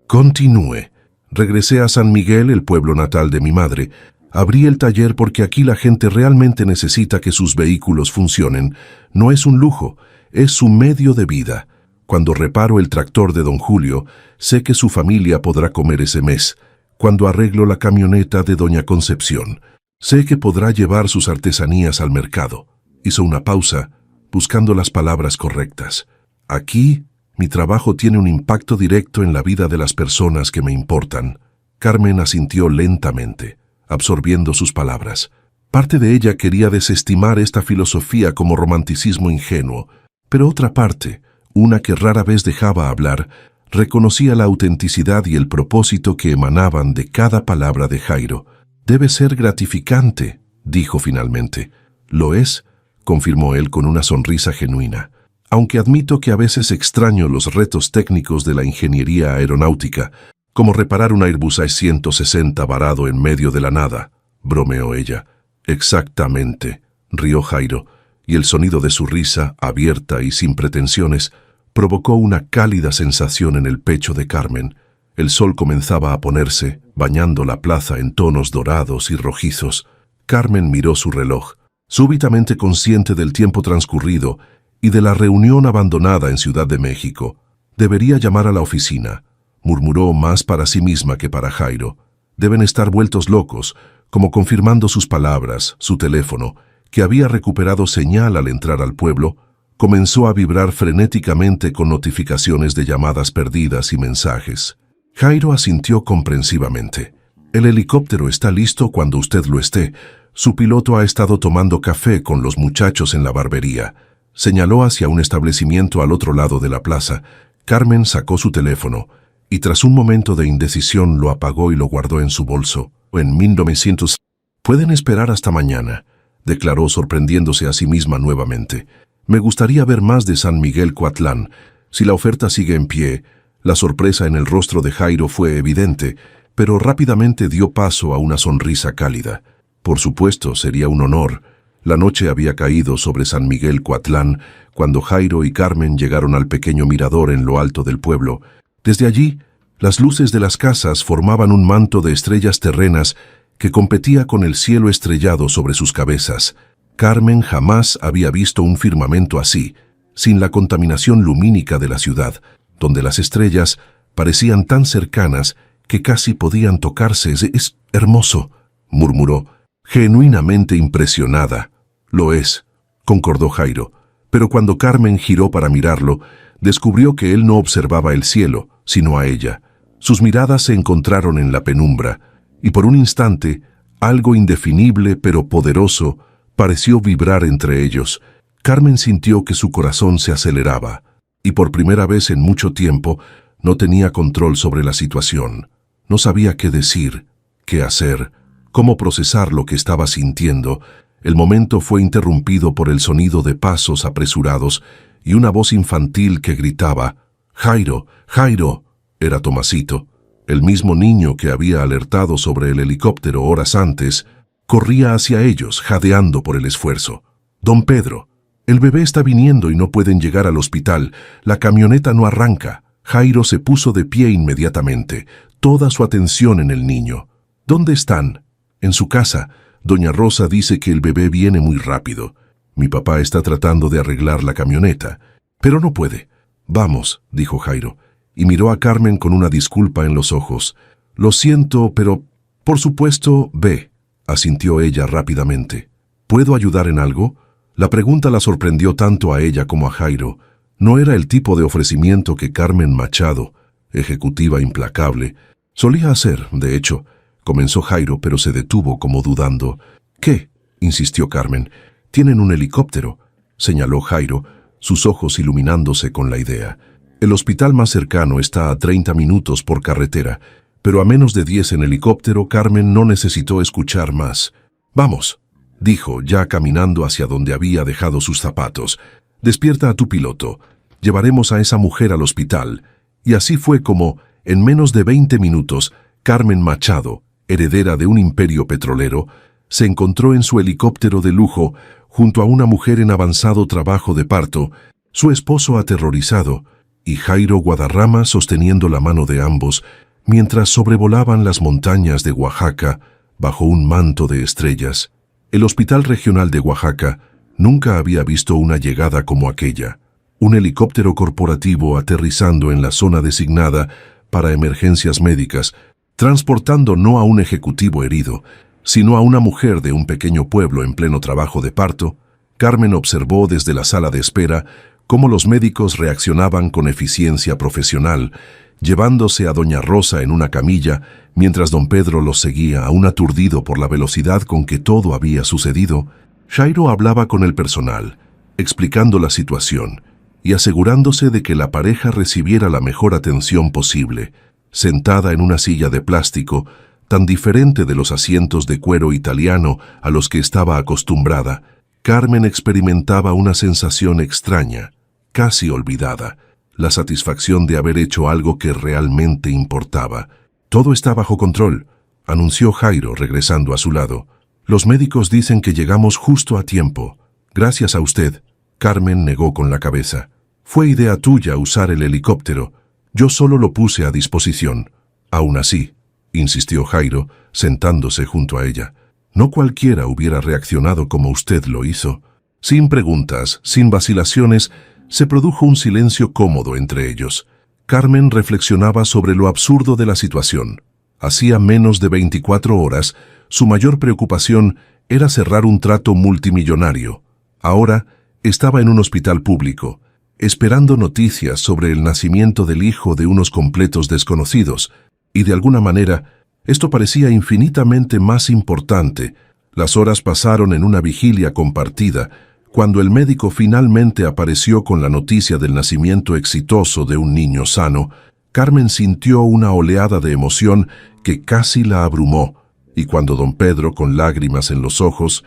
S2: Continúe. Regresé a San Miguel, el pueblo natal de mi madre. Abrí el taller porque aquí la gente realmente necesita que sus vehículos funcionen. No es un lujo, es su medio de vida. Cuando reparo el tractor de don Julio, sé que su familia podrá comer ese mes. Cuando arreglo la camioneta de doña Concepción, sé que podrá llevar sus artesanías al mercado. Hizo una pausa, buscando las palabras correctas. Aquí, mi trabajo tiene un impacto directo en la vida de las personas que me importan. Carmen asintió lentamente, absorbiendo sus palabras. Parte de ella quería desestimar esta filosofía como romanticismo ingenuo, pero otra parte, una que rara vez dejaba hablar, reconocía la autenticidad y el propósito que emanaban de cada palabra de Jairo. Debe ser gratificante, dijo finalmente. Lo es, confirmó él con una sonrisa genuina. Aunque admito que a veces extraño los retos técnicos de la ingeniería aeronáutica, como reparar un Airbus A160 varado en medio de la nada, bromeó ella. Exactamente, rió Jairo, y el sonido de su risa, abierta y sin pretensiones, provocó una cálida sensación en el pecho de Carmen. El sol comenzaba a ponerse, bañando la plaza en tonos dorados y rojizos. Carmen miró su reloj, súbitamente consciente del tiempo transcurrido y de la reunión abandonada en Ciudad de México. Debería llamar a la oficina, murmuró más para sí misma que para Jairo. Deben estar vueltos locos, como confirmando sus palabras. Su teléfono, que había recuperado señal al entrar al pueblo, comenzó a vibrar frenéticamente con notificaciones de llamadas perdidas y mensajes. Jairo asintió comprensivamente. El helicóptero está listo cuando usted lo esté. Su piloto ha estado tomando café con los muchachos en la barbería. Señaló hacia un establecimiento al otro lado de la plaza. Carmen sacó su teléfono y tras un momento de indecisión lo apagó y lo guardó en su bolso. En 1900... Pueden esperar hasta mañana, declaró sorprendiéndose a sí misma nuevamente. Me gustaría ver más de San Miguel Coatlán. Si la oferta sigue en pie... La sorpresa en el rostro de Jairo fue evidente, pero rápidamente dio paso a una sonrisa cálida. Por supuesto, sería un honor. La noche había caído sobre San Miguel Coatlán cuando Jairo y Carmen llegaron al pequeño mirador en lo alto del pueblo. Desde allí, Las luces de las casas formaban un manto de estrellas terrenas que competía con el cielo estrellado sobre sus cabezas. Carmen jamás había visto un firmamento así, sin la contaminación lumínica de la ciudad, donde las estrellas parecían tan cercanas que casi podían tocarse. «Es hermoso», murmuró, genuinamente impresionada. «Lo es», concordó Jairo, pero cuando Carmen giró para mirarlo, descubrió que él no observaba el cielo, sino a ella. Sus miradas se encontraron en la penumbra, y por un instante, algo indefinible pero poderoso pareció vibrar entre ellos. Carmen sintió que su corazón se aceleraba, y por primera vez en mucho tiempo no tenía control sobre la situación. No sabía qué decir, qué hacer, cómo procesar lo que estaba sintiendo. El momento fue interrumpido por el sonido de pasos apresurados y una voz infantil que gritaba: «¡Jairo! ¡Jairo!». Era Tomasito, el mismo niño que había alertado sobre el helicóptero horas antes. Corría hacia ellos, jadeando por el esfuerzo. «Don Pedro, el bebé está viniendo y no pueden llegar al hospital. La camioneta no arranca». Jairo se puso de pie inmediatamente, toda su atención en el niño. «¿Dónde están?» «En su casa. Doña Rosa dice que el bebé viene muy rápido. Mi papá está tratando de arreglar la camioneta, pero no puede». «Vamos», dijo Jairo, y miró a Carmen con una disculpa en los ojos. «Lo siento, pero por supuesto, ve», asintió ella rápidamente. «¿Puedo ayudar en algo?». La pregunta la sorprendió tanto a ella como a Jairo. No era el tipo de ofrecimiento que Carmen Machado, ejecutiva implacable, solía hacer. De hecho, comenzó Jairo, pero se detuvo como dudando. «¿Qué?», insistió Carmen. «Tienen un helicóptero», señaló Jairo, sus ojos iluminándose con la idea. «El hospital más cercano está a 30 minutos por carretera, pero a menos de 10 en helicóptero». Carmen no necesitó escuchar más. «Vamos», dijo, ya caminando hacia donde había dejado sus zapatos. «Despierta a tu piloto. Llevaremos a esa mujer al hospital». Y así fue como, en menos de 20 minutos, Carmen Machado, heredera de un imperio petrolero, se encontró en su helicóptero de lujo junto a una mujer en avanzado trabajo de parto, su esposo aterrorizado, y Jairo Guadarrama sosteniendo la mano de ambos, mientras sobrevolaban las montañas de Oaxaca bajo un manto de estrellas. El Hospital Regional de Oaxaca nunca había visto una llegada como aquella. Un helicóptero corporativo aterrizando en la zona designada para emergencias médicas, transportando no a un ejecutivo herido, sino a una mujer de un pequeño pueblo en pleno trabajo de parto. Carmen observó desde la sala de espera cómo los médicos reaccionaban con eficiencia profesional, llevándose a Doña Rosa en una camilla, mientras don Pedro los seguía, aún aturdido por la velocidad con que todo había sucedido. Jairo hablaba con el personal, explicando la situación y asegurándose de que la pareja recibiera la mejor atención posible. Sentada en una silla de plástico, tan diferente de los asientos de cuero italiano a los que estaba acostumbrada, Carmen experimentaba una sensación extraña, casi olvidada, la satisfacción de haber hecho algo que realmente importaba. «Todo está bajo control», anunció Jairo, regresando a su lado. «Los médicos dicen que llegamos justo a tiempo. Gracias a usted». Carmen negó con la cabeza. «Fue idea tuya usar el helicóptero. Yo solo lo puse a disposición». «Aún así», insistió Jairo, sentándose junto a ella, «no cualquiera hubiera reaccionado como usted lo hizo». Sin preguntas, sin vacilaciones, se produjo un silencio cómodo entre ellos. Carmen reflexionaba sobre lo absurdo de la situación. Hacía menos de 24 horas, su mayor preocupación era cerrar un trato multimillonario. Ahora estaba en un hospital público, esperando noticias sobre el nacimiento del hijo de unos completos desconocidos, y de alguna manera, esto parecía infinitamente más importante. Las horas pasaron en una vigilia compartida. Cuando el médico finalmente apareció con la noticia del nacimiento exitoso de un niño sano, Carmen sintió una oleada de emoción que casi la abrumó, y cuando don Pedro, con lágrimas en los ojos,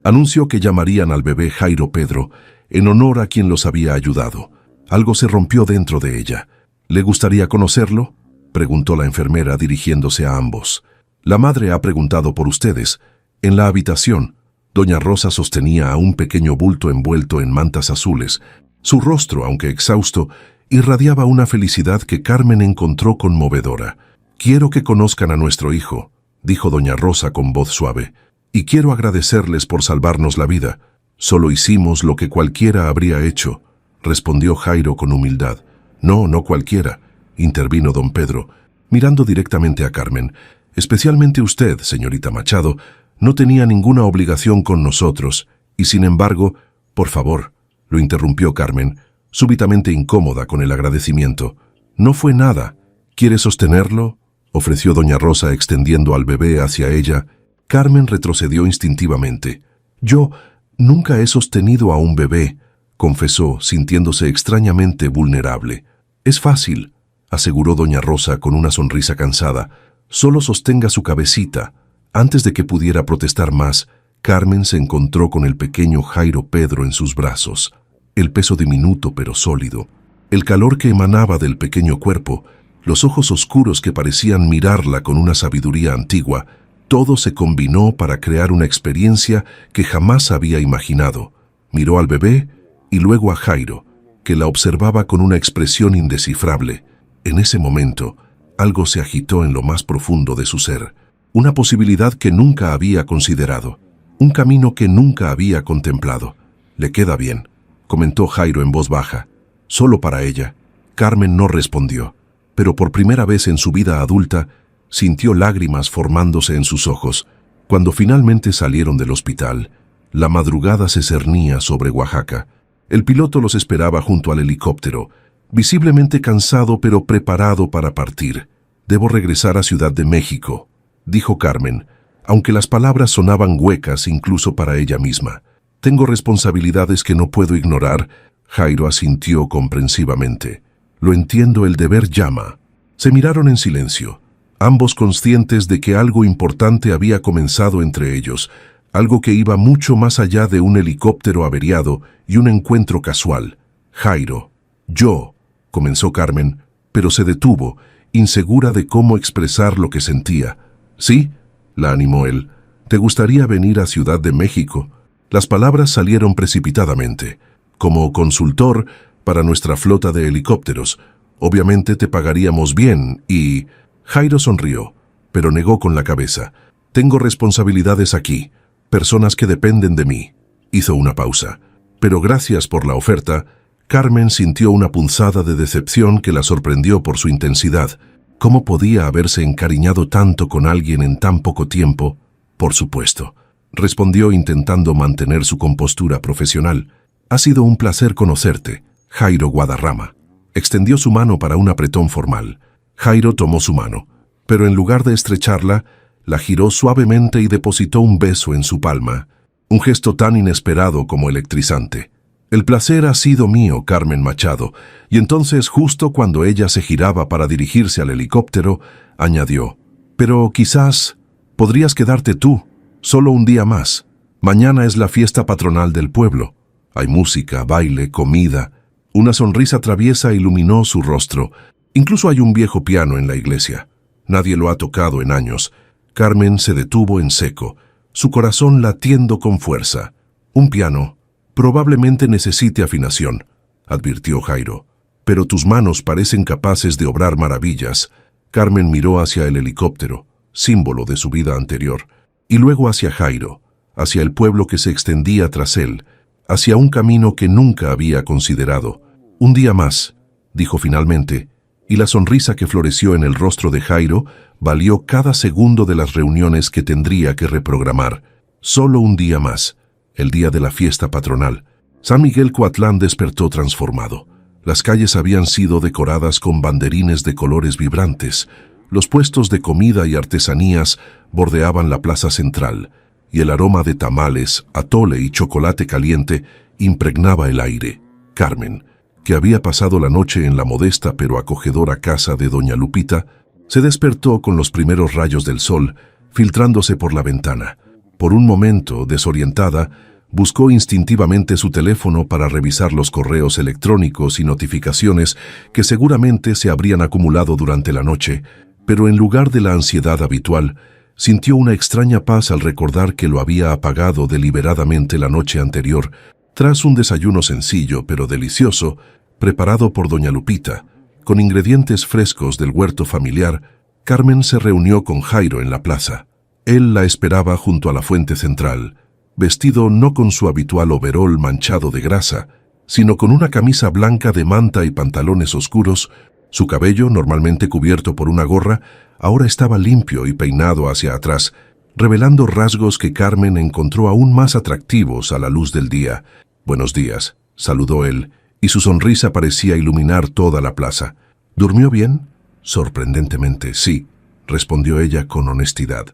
S2: anunció que llamarían al bebé Jairo Pedro, en honor a quien los había ayudado, algo se rompió dentro de ella. «¿Le gustaría conocerlo?», preguntó la enfermera dirigiéndose a ambos. «La madre ha preguntado por ustedes. En la habitación». Doña Rosa sostenía a un pequeño bulto envuelto en mantas azules. Su rostro, aunque exhausto, irradiaba una felicidad que Carmen encontró conmovedora. «Quiero que conozcan a nuestro hijo», dijo doña Rosa con voz suave, «y quiero agradecerles por salvarnos la vida. Solo hicimos lo que cualquiera habría hecho», respondió Jairo con humildad. «No, no cualquiera», intervino don Pedro, mirando directamente a Carmen. «Especialmente usted, señorita Machado, no tenía ninguna obligación con nosotros, y sin embargo, por favor», lo interrumpió Carmen, súbitamente incómoda con el agradecimiento. «No fue nada. ¿Quiere sostenerlo?», ofreció doña Rosa extendiendo al bebé hacia ella. Carmen retrocedió instintivamente. «Yo nunca he sostenido a un bebé», confesó, sintiéndose extrañamente vulnerable. «Es fácil», aseguró doña Rosa con una sonrisa cansada. «Solo sostenga su cabecita». Antes de que pudiera protestar más, Carmen se encontró con el pequeño Jairo Pedro en sus brazos. El peso diminuto pero sólido, el calor que emanaba del pequeño cuerpo, los ojos oscuros que parecían mirarla con una sabiduría antigua, todo se combinó para crear una experiencia que jamás había imaginado. Miró al bebé y luego a Jairo, que la observaba con una expresión indescifrable. En ese momento, algo se agitó en lo más profundo de su ser, una posibilidad que nunca había considerado, un camino que nunca había contemplado. «Le queda bien», comentó Jairo en voz baja. Solo para ella. Carmen no respondió, pero por primera vez en su vida adulta sintió lágrimas formándose en sus ojos. Cuando finalmente salieron del hospital, la madrugada se cernía sobre Oaxaca. El piloto los esperaba junto al helicóptero, visiblemente cansado pero preparado para partir. «Debo regresar a Ciudad de México», dijo Carmen, aunque las palabras sonaban huecas incluso para ella misma. «Tengo responsabilidades que no puedo ignorar», Jairo asintió comprensivamente. «Lo entiendo, el deber llama». Se miraron en silencio, ambos conscientes de que algo importante había comenzado entre ellos, algo que iba mucho más allá de un helicóptero averiado y un encuentro casual. «Jairo, yo», comenzó Carmen, pero se detuvo, insegura de cómo expresar lo que sentía. «¿Sí?», la animó él. «¿Te gustaría venir a Ciudad de México?». Las palabras salieron precipitadamente. «Como consultor para nuestra flota de helicópteros. Obviamente te pagaríamos bien y...». Jairo sonrió, pero negó con la cabeza. «Tengo responsabilidades aquí, personas que dependen de mí». Hizo una pausa. «Pero gracias por la oferta». Carmen sintió una punzada de decepción que la sorprendió por su intensidad. ¿Cómo podía haberse encariñado tanto con alguien en tan poco tiempo? «Por supuesto», respondió intentando mantener su compostura profesional. «Ha sido un placer conocerte, Jairo Guadarrama». Extendió su mano para un apretón formal. Jairo tomó su mano, pero en lugar de estrecharla, la giró suavemente y depositó un beso en su palma. Un gesto tan inesperado como electrizante. «El placer ha sido mío, Carmen Machado», y entonces, justo cuando ella se giraba para dirigirse al helicóptero, añadió: «Pero quizás podrías quedarte tú, solo un día más. Mañana es la fiesta patronal del pueblo. Hay música, baile, comida». Una sonrisa traviesa iluminó su rostro. «Incluso hay un viejo piano en la iglesia. Nadie lo ha tocado en años». Carmen se detuvo en seco, su corazón latiendo con fuerza. «Un piano probablemente necesite afinación», advirtió Jairo. «Pero tus manos parecen capaces de obrar maravillas». Carmen miró hacia el helicóptero, símbolo de su vida anterior, y luego hacia Jairo, hacia el pueblo que se extendía tras él, hacia un camino que nunca había considerado. «Un día más», dijo finalmente, y la sonrisa que floreció en el rostro de Jairo valió cada segundo de las reuniones que tendría que reprogramar. Solo un día más, el día de la fiesta patronal. San Miguel Coatlán despertó transformado. Las calles habían sido decoradas con banderines de colores vibrantes. Los puestos de comida y artesanías bordeaban la plaza central, y el aroma de tamales, atole y chocolate caliente impregnaba el aire. Carmen, que había pasado la noche en la modesta pero acogedora casa de doña Lupita, se despertó con los primeros rayos del sol filtrándose por la ventana. Por un momento, desorientada, buscó instintivamente su teléfono para revisar los correos electrónicos y notificaciones que seguramente se habrían acumulado durante la noche, pero en lugar de la ansiedad habitual, sintió una extraña paz al recordar que lo había apagado deliberadamente la noche anterior, tras un desayuno sencillo pero delicioso, preparado por doña Lupita, con ingredientes frescos del huerto familiar. Carmen se reunió con Jairo en la plaza. Él la esperaba junto a la fuente central, vestido no con su habitual overol manchado de grasa, sino con una camisa blanca de manta y pantalones oscuros. Su cabello, normalmente cubierto por una gorra, ahora estaba limpio y peinado hacia atrás, revelando rasgos que Carmen encontró aún más atractivos a la luz del día. «Buenos días», saludó él, y su sonrisa parecía iluminar toda la plaza. «¿Durmió bien?» «Sorprendentemente, sí», respondió ella con honestidad.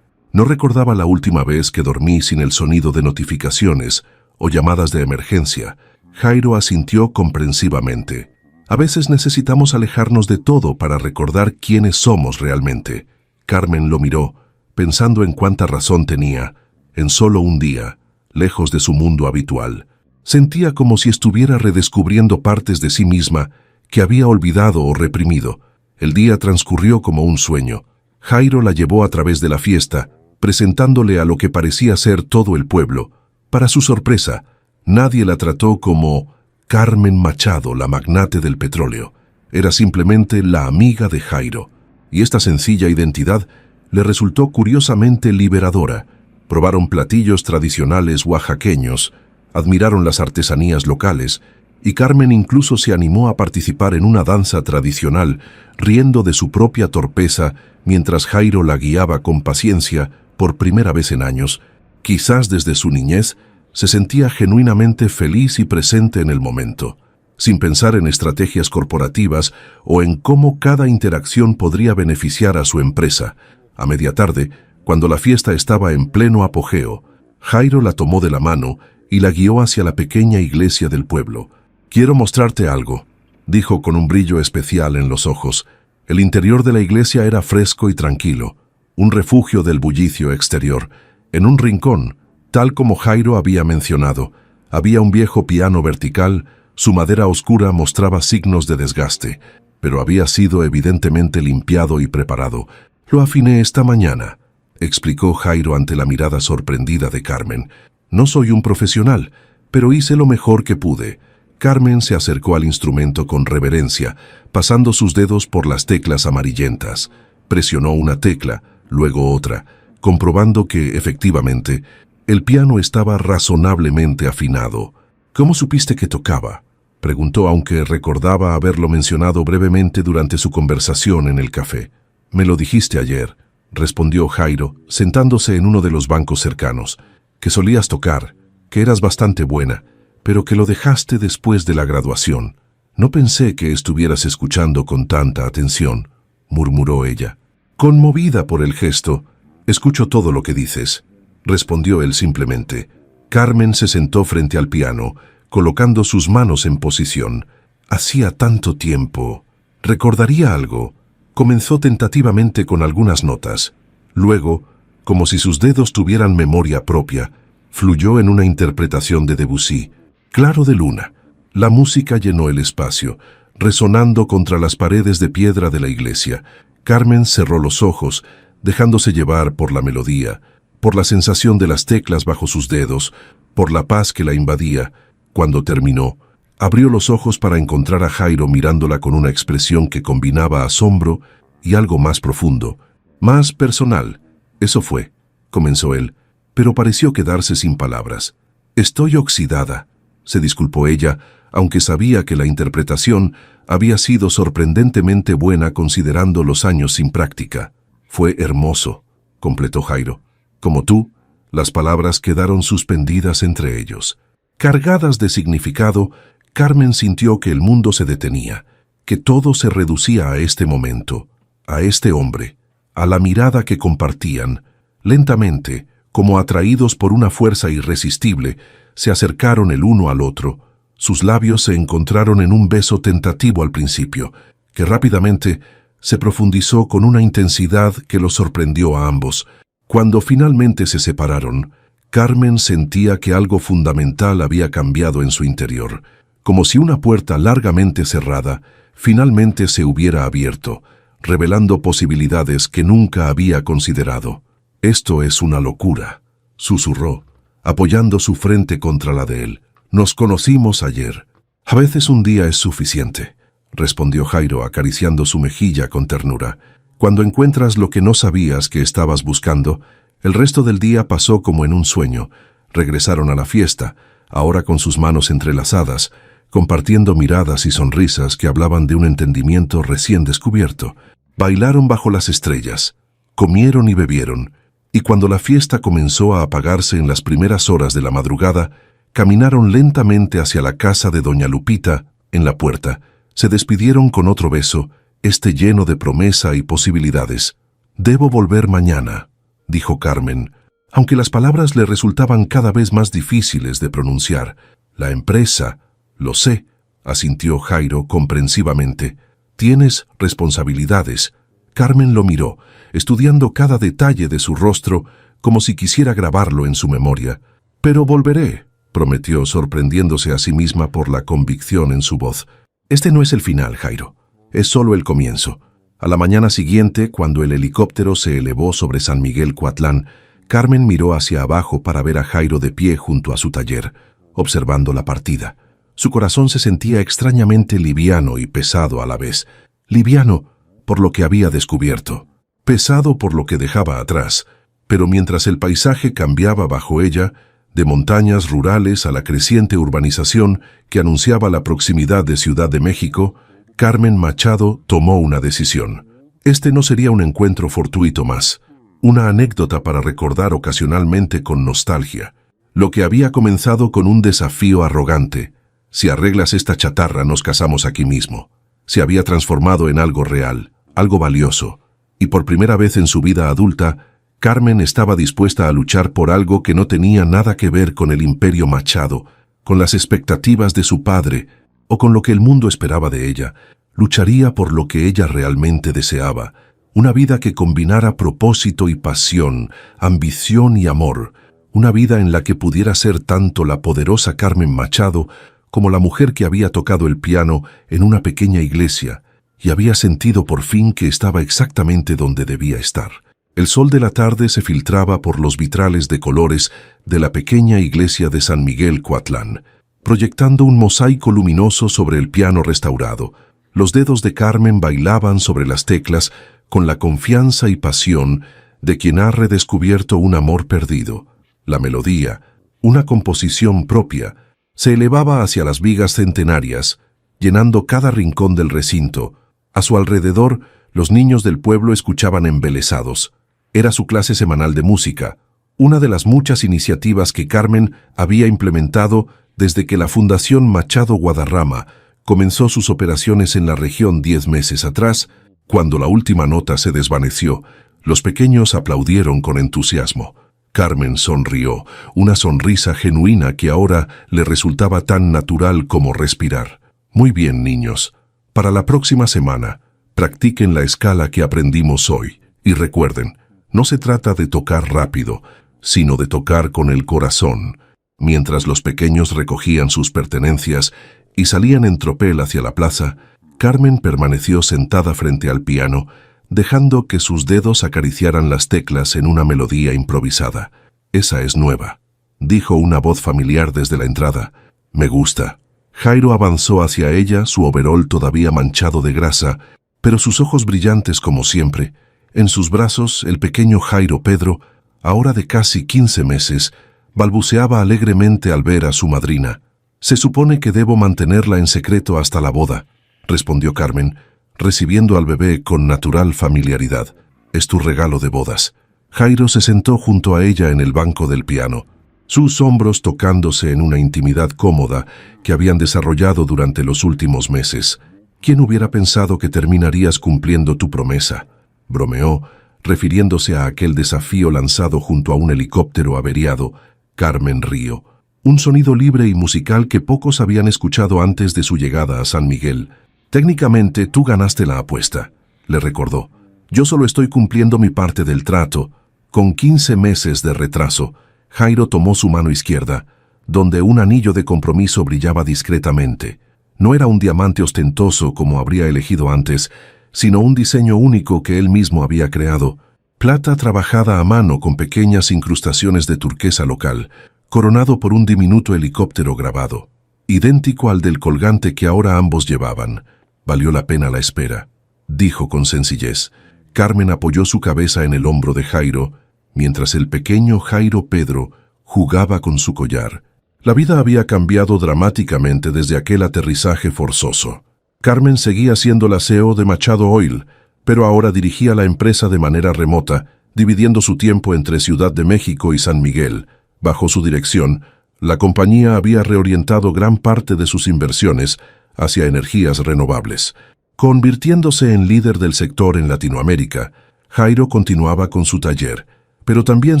S2: No recordaba la última vez que dormí sin el sonido de notificaciones o llamadas de emergencia. Jairo asintió comprensivamente. A veces necesitamos alejarnos de todo para recordar quiénes somos realmente. Carmen lo miró, pensando en cuánta razón tenía. En solo un día, lejos de su mundo habitual, sentía como si estuviera redescubriendo partes de sí misma que había olvidado o reprimido. El día transcurrió como un sueño. Jairo la llevó a través de la fiesta, presentándole a lo que parecía ser todo el pueblo. Para su sorpresa, nadie la trató como Carmen Machado, la magnate del petróleo. Era simplemente la amiga de Jairo, y esta sencilla identidad le resultó curiosamente liberadora. Probaron platillos tradicionales oaxaqueños, admiraron las artesanías locales, y Carmen incluso se animó a participar en una danza tradicional, riendo de su propia torpeza mientras Jairo la guiaba con paciencia. Por primera vez en años, quizás desde su niñez, se sentía genuinamente feliz y presente en el momento, sin pensar en estrategias corporativas o en cómo cada interacción podría beneficiar a su empresa. A media tarde, cuando la fiesta estaba en pleno apogeo, Jairo la tomó de la mano y la guió hacia la pequeña iglesia del pueblo. «Quiero mostrarte algo», dijo con un brillo especial en los ojos. El interior de la iglesia era fresco y tranquilo, un refugio del bullicio exterior. En un rincón, tal como Jairo había mencionado, había un viejo piano vertical. Su madera oscura mostraba signos de desgaste, pero había sido evidentemente limpiado y preparado. «Lo afiné esta mañana», explicó Jairo ante la mirada sorprendida de Carmen. «No soy un profesional, pero hice lo mejor que pude». Carmen se acercó al instrumento con reverencia, pasando sus dedos por las teclas amarillentas. Presionó una tecla, luego otra, comprobando que, efectivamente, el piano estaba razonablemente afinado. «¿Cómo supiste que tocaba?», preguntó, aunque recordaba haberlo mencionado brevemente durante su conversación en el café. «Me lo dijiste ayer», respondió Jairo, sentándose en uno de los bancos cercanos. «Que solías tocar, que eras bastante buena, pero que lo dejaste después de la graduación. No pensé que estuvieras escuchando con tanta atención», murmuró ella. Conmovida por el gesto, «Escucho todo lo que dices», respondió él simplemente. Carmen se sentó frente al piano, colocando sus manos en posición. «Hacía tanto tiempo. ¿Recordaría algo?». Comenzó tentativamente con algunas notas. Luego, como si sus dedos tuvieran memoria propia, fluyó en una interpretación de Debussy. Claro de luna. La música llenó el espacio, resonando contra las paredes de piedra de la iglesia. Carmen cerró los ojos, dejándose llevar por la melodía, por la sensación de las teclas bajo sus dedos, por la paz que la invadía. Cuando terminó, abrió los ojos para encontrar a Jairo mirándola con una expresión que combinaba asombro y algo más profundo, más personal. «Eso fue», comenzó él, pero pareció quedarse sin palabras. «Estoy oxidada», se disculpó ella, aunque sabía que la interpretación había sido sorprendentemente buena considerando los años sin práctica. «Fue hermoso», completó Jairo. «Como tú», las palabras quedaron suspendidas entre ellos. Cargadas de significado, Carmen sintió que el mundo se detenía, que todo se reducía a este momento, a este hombre, a la mirada que compartían. Lentamente, como atraídos por una fuerza irresistible, se acercaron el uno al otro. Sus labios se encontraron en un beso tentativo al principio, que rápidamente se profundizó con una intensidad que los sorprendió a ambos. Cuando finalmente se separaron, Carmen sentía que algo fundamental había cambiado en su interior, como si una puerta largamente cerrada finalmente se hubiera abierto, revelando posibilidades que nunca había considerado. «Esto es una locura», susurró, apoyando su frente contra la de él. «Nos conocimos ayer». A veces un día es suficiente, respondió Jairo acariciando su mejilla con ternura. Cuando encuentras lo que no sabías que estabas buscando, el resto del día pasó como en un sueño. Regresaron a la fiesta, ahora con sus manos entrelazadas, compartiendo miradas y sonrisas que hablaban de un entendimiento recién descubierto. Bailaron bajo las estrellas, comieron y bebieron, y cuando la fiesta comenzó a apagarse en las primeras horas de la madrugada, caminaron lentamente hacia la casa de doña Lupita. En la puerta, se despidieron con otro beso, lleno de promesa y posibilidades. «Debo volver mañana», dijo Carmen, aunque las palabras le resultaban cada vez más difíciles de pronunciar. «La empresa, lo sé», asintió Jairo comprensivamente. «Tienes responsabilidades». Carmen lo miró, estudiando cada detalle de su rostro como si quisiera grabarlo en su memoria. «Pero volveré», prometió, sorprendiéndose a sí misma por la convicción en su voz. «Este no es el final, Jairo. Es solo el comienzo». A la mañana siguiente, cuando el helicóptero se elevó sobre San Miguel Cuatlán, Carmen miró hacia abajo para ver a Jairo de pie junto a su taller, observando la partida. Su corazón se sentía extrañamente liviano y pesado a la vez. Liviano por lo que había descubierto, pesado por lo que dejaba atrás, pero mientras el paisaje cambiaba bajo ella, de montañas rurales a la creciente urbanización que anunciaba la proximidad de Ciudad de México, Carmen Machado tomó una decisión. Este no sería un encuentro fortuito más, una anécdota para recordar ocasionalmente con nostalgia. Lo que había comenzado con un desafío arrogante: «Si arreglas esta chatarra, nos casamos aquí mismo», se había transformado en algo real, algo valioso, y por primera vez en su vida adulta, Carmen estaba dispuesta a luchar por algo que no tenía nada que ver con el imperio Machado, con las expectativas de su padre, o con lo que el mundo esperaba de ella. Lucharía por lo que ella realmente deseaba, una vida que combinara propósito y pasión, ambición y amor, una vida en la que pudiera ser tanto la poderosa Carmen Machado como la mujer que había tocado el piano en una pequeña iglesia y había sentido por fin que estaba exactamente donde debía estar. El sol de la tarde se filtraba por los vitrales de colores de la pequeña iglesia de San Miguel Cuatlán, proyectando un mosaico luminoso sobre el piano restaurado. Los dedos de Carmen bailaban sobre las teclas con la confianza y pasión de quien ha redescubierto un amor perdido. La melodía, una composición propia, se elevaba hacia las vigas centenarias, llenando cada rincón del recinto. A su alrededor, los niños del pueblo escuchaban embelesados. Era su clase semanal de música, una de las muchas iniciativas que Carmen había implementado desde que la Fundación Machado Guadarrama comenzó sus operaciones en la región 10 meses atrás. Cuando la última nota se desvaneció, los pequeños aplaudieron con entusiasmo. Carmen sonrió, una sonrisa genuina que ahora le resultaba tan natural como respirar. «Muy bien, niños. Para la próxima semana, practiquen la escala que aprendimos hoy. Y recuerden, no se trata de tocar rápido, sino de tocar con el corazón». Mientras los pequeños recogían sus pertenencias y salían en tropel hacia la plaza, Carmen permaneció sentada frente al piano, dejando que sus dedos acariciaran las teclas en una melodía improvisada. «Esa es nueva», dijo una voz familiar desde la entrada. «Me gusta». Jairo avanzó hacia ella, su overol todavía manchado de grasa, pero sus ojos brillantes como siempre. En sus brazos, el pequeño Jairo Pedro, ahora de casi 15 meses, balbuceaba alegremente al ver a su madrina. «Se supone que debo mantenerla en secreto hasta la boda», respondió Carmen, recibiendo al bebé con natural familiaridad. «Es tu regalo de bodas». Jairo se sentó junto a ella en el banco del piano, sus hombros tocándose en una intimidad cómoda que habían desarrollado durante los últimos meses. «¿Quién hubiera pensado que terminarías cumpliendo tu promesa?», bromeó, refiriéndose a aquel desafío lanzado junto a un helicóptero averiado. Carmen rió. Un sonido libre y musical que pocos habían escuchado antes de su llegada a San Miguel. «Técnicamente tú ganaste la apuesta», le recordó. «Yo solo estoy cumpliendo mi parte del trato». Con 15 meses de retraso, Jairo tomó su mano izquierda, donde un anillo de compromiso brillaba discretamente. No era un diamante ostentoso como habría elegido antes, sino un diseño único que él mismo había creado. Plata trabajada a mano con pequeñas incrustaciones de turquesa local, coronado por un diminuto helicóptero grabado. idéntico al del colgante que ahora ambos llevaban. Valió la pena la espera, dijo con sencillez. Carmen apoyó su cabeza en el hombro de Jairo, mientras el pequeño Jairo Pedro jugaba con su collar. La vida había cambiado dramáticamente desde aquel aterrizaje forzoso. Carmen seguía siendo la CEO de Machado Oil, pero ahora dirigía la empresa de manera remota, dividiendo su tiempo entre Ciudad de México y San Miguel. Bajo su dirección, la compañía había reorientado gran parte de sus inversiones hacia energías renovables. Convirtiéndose en líder del sector en Latinoamérica, Jairo continuaba con su taller, pero también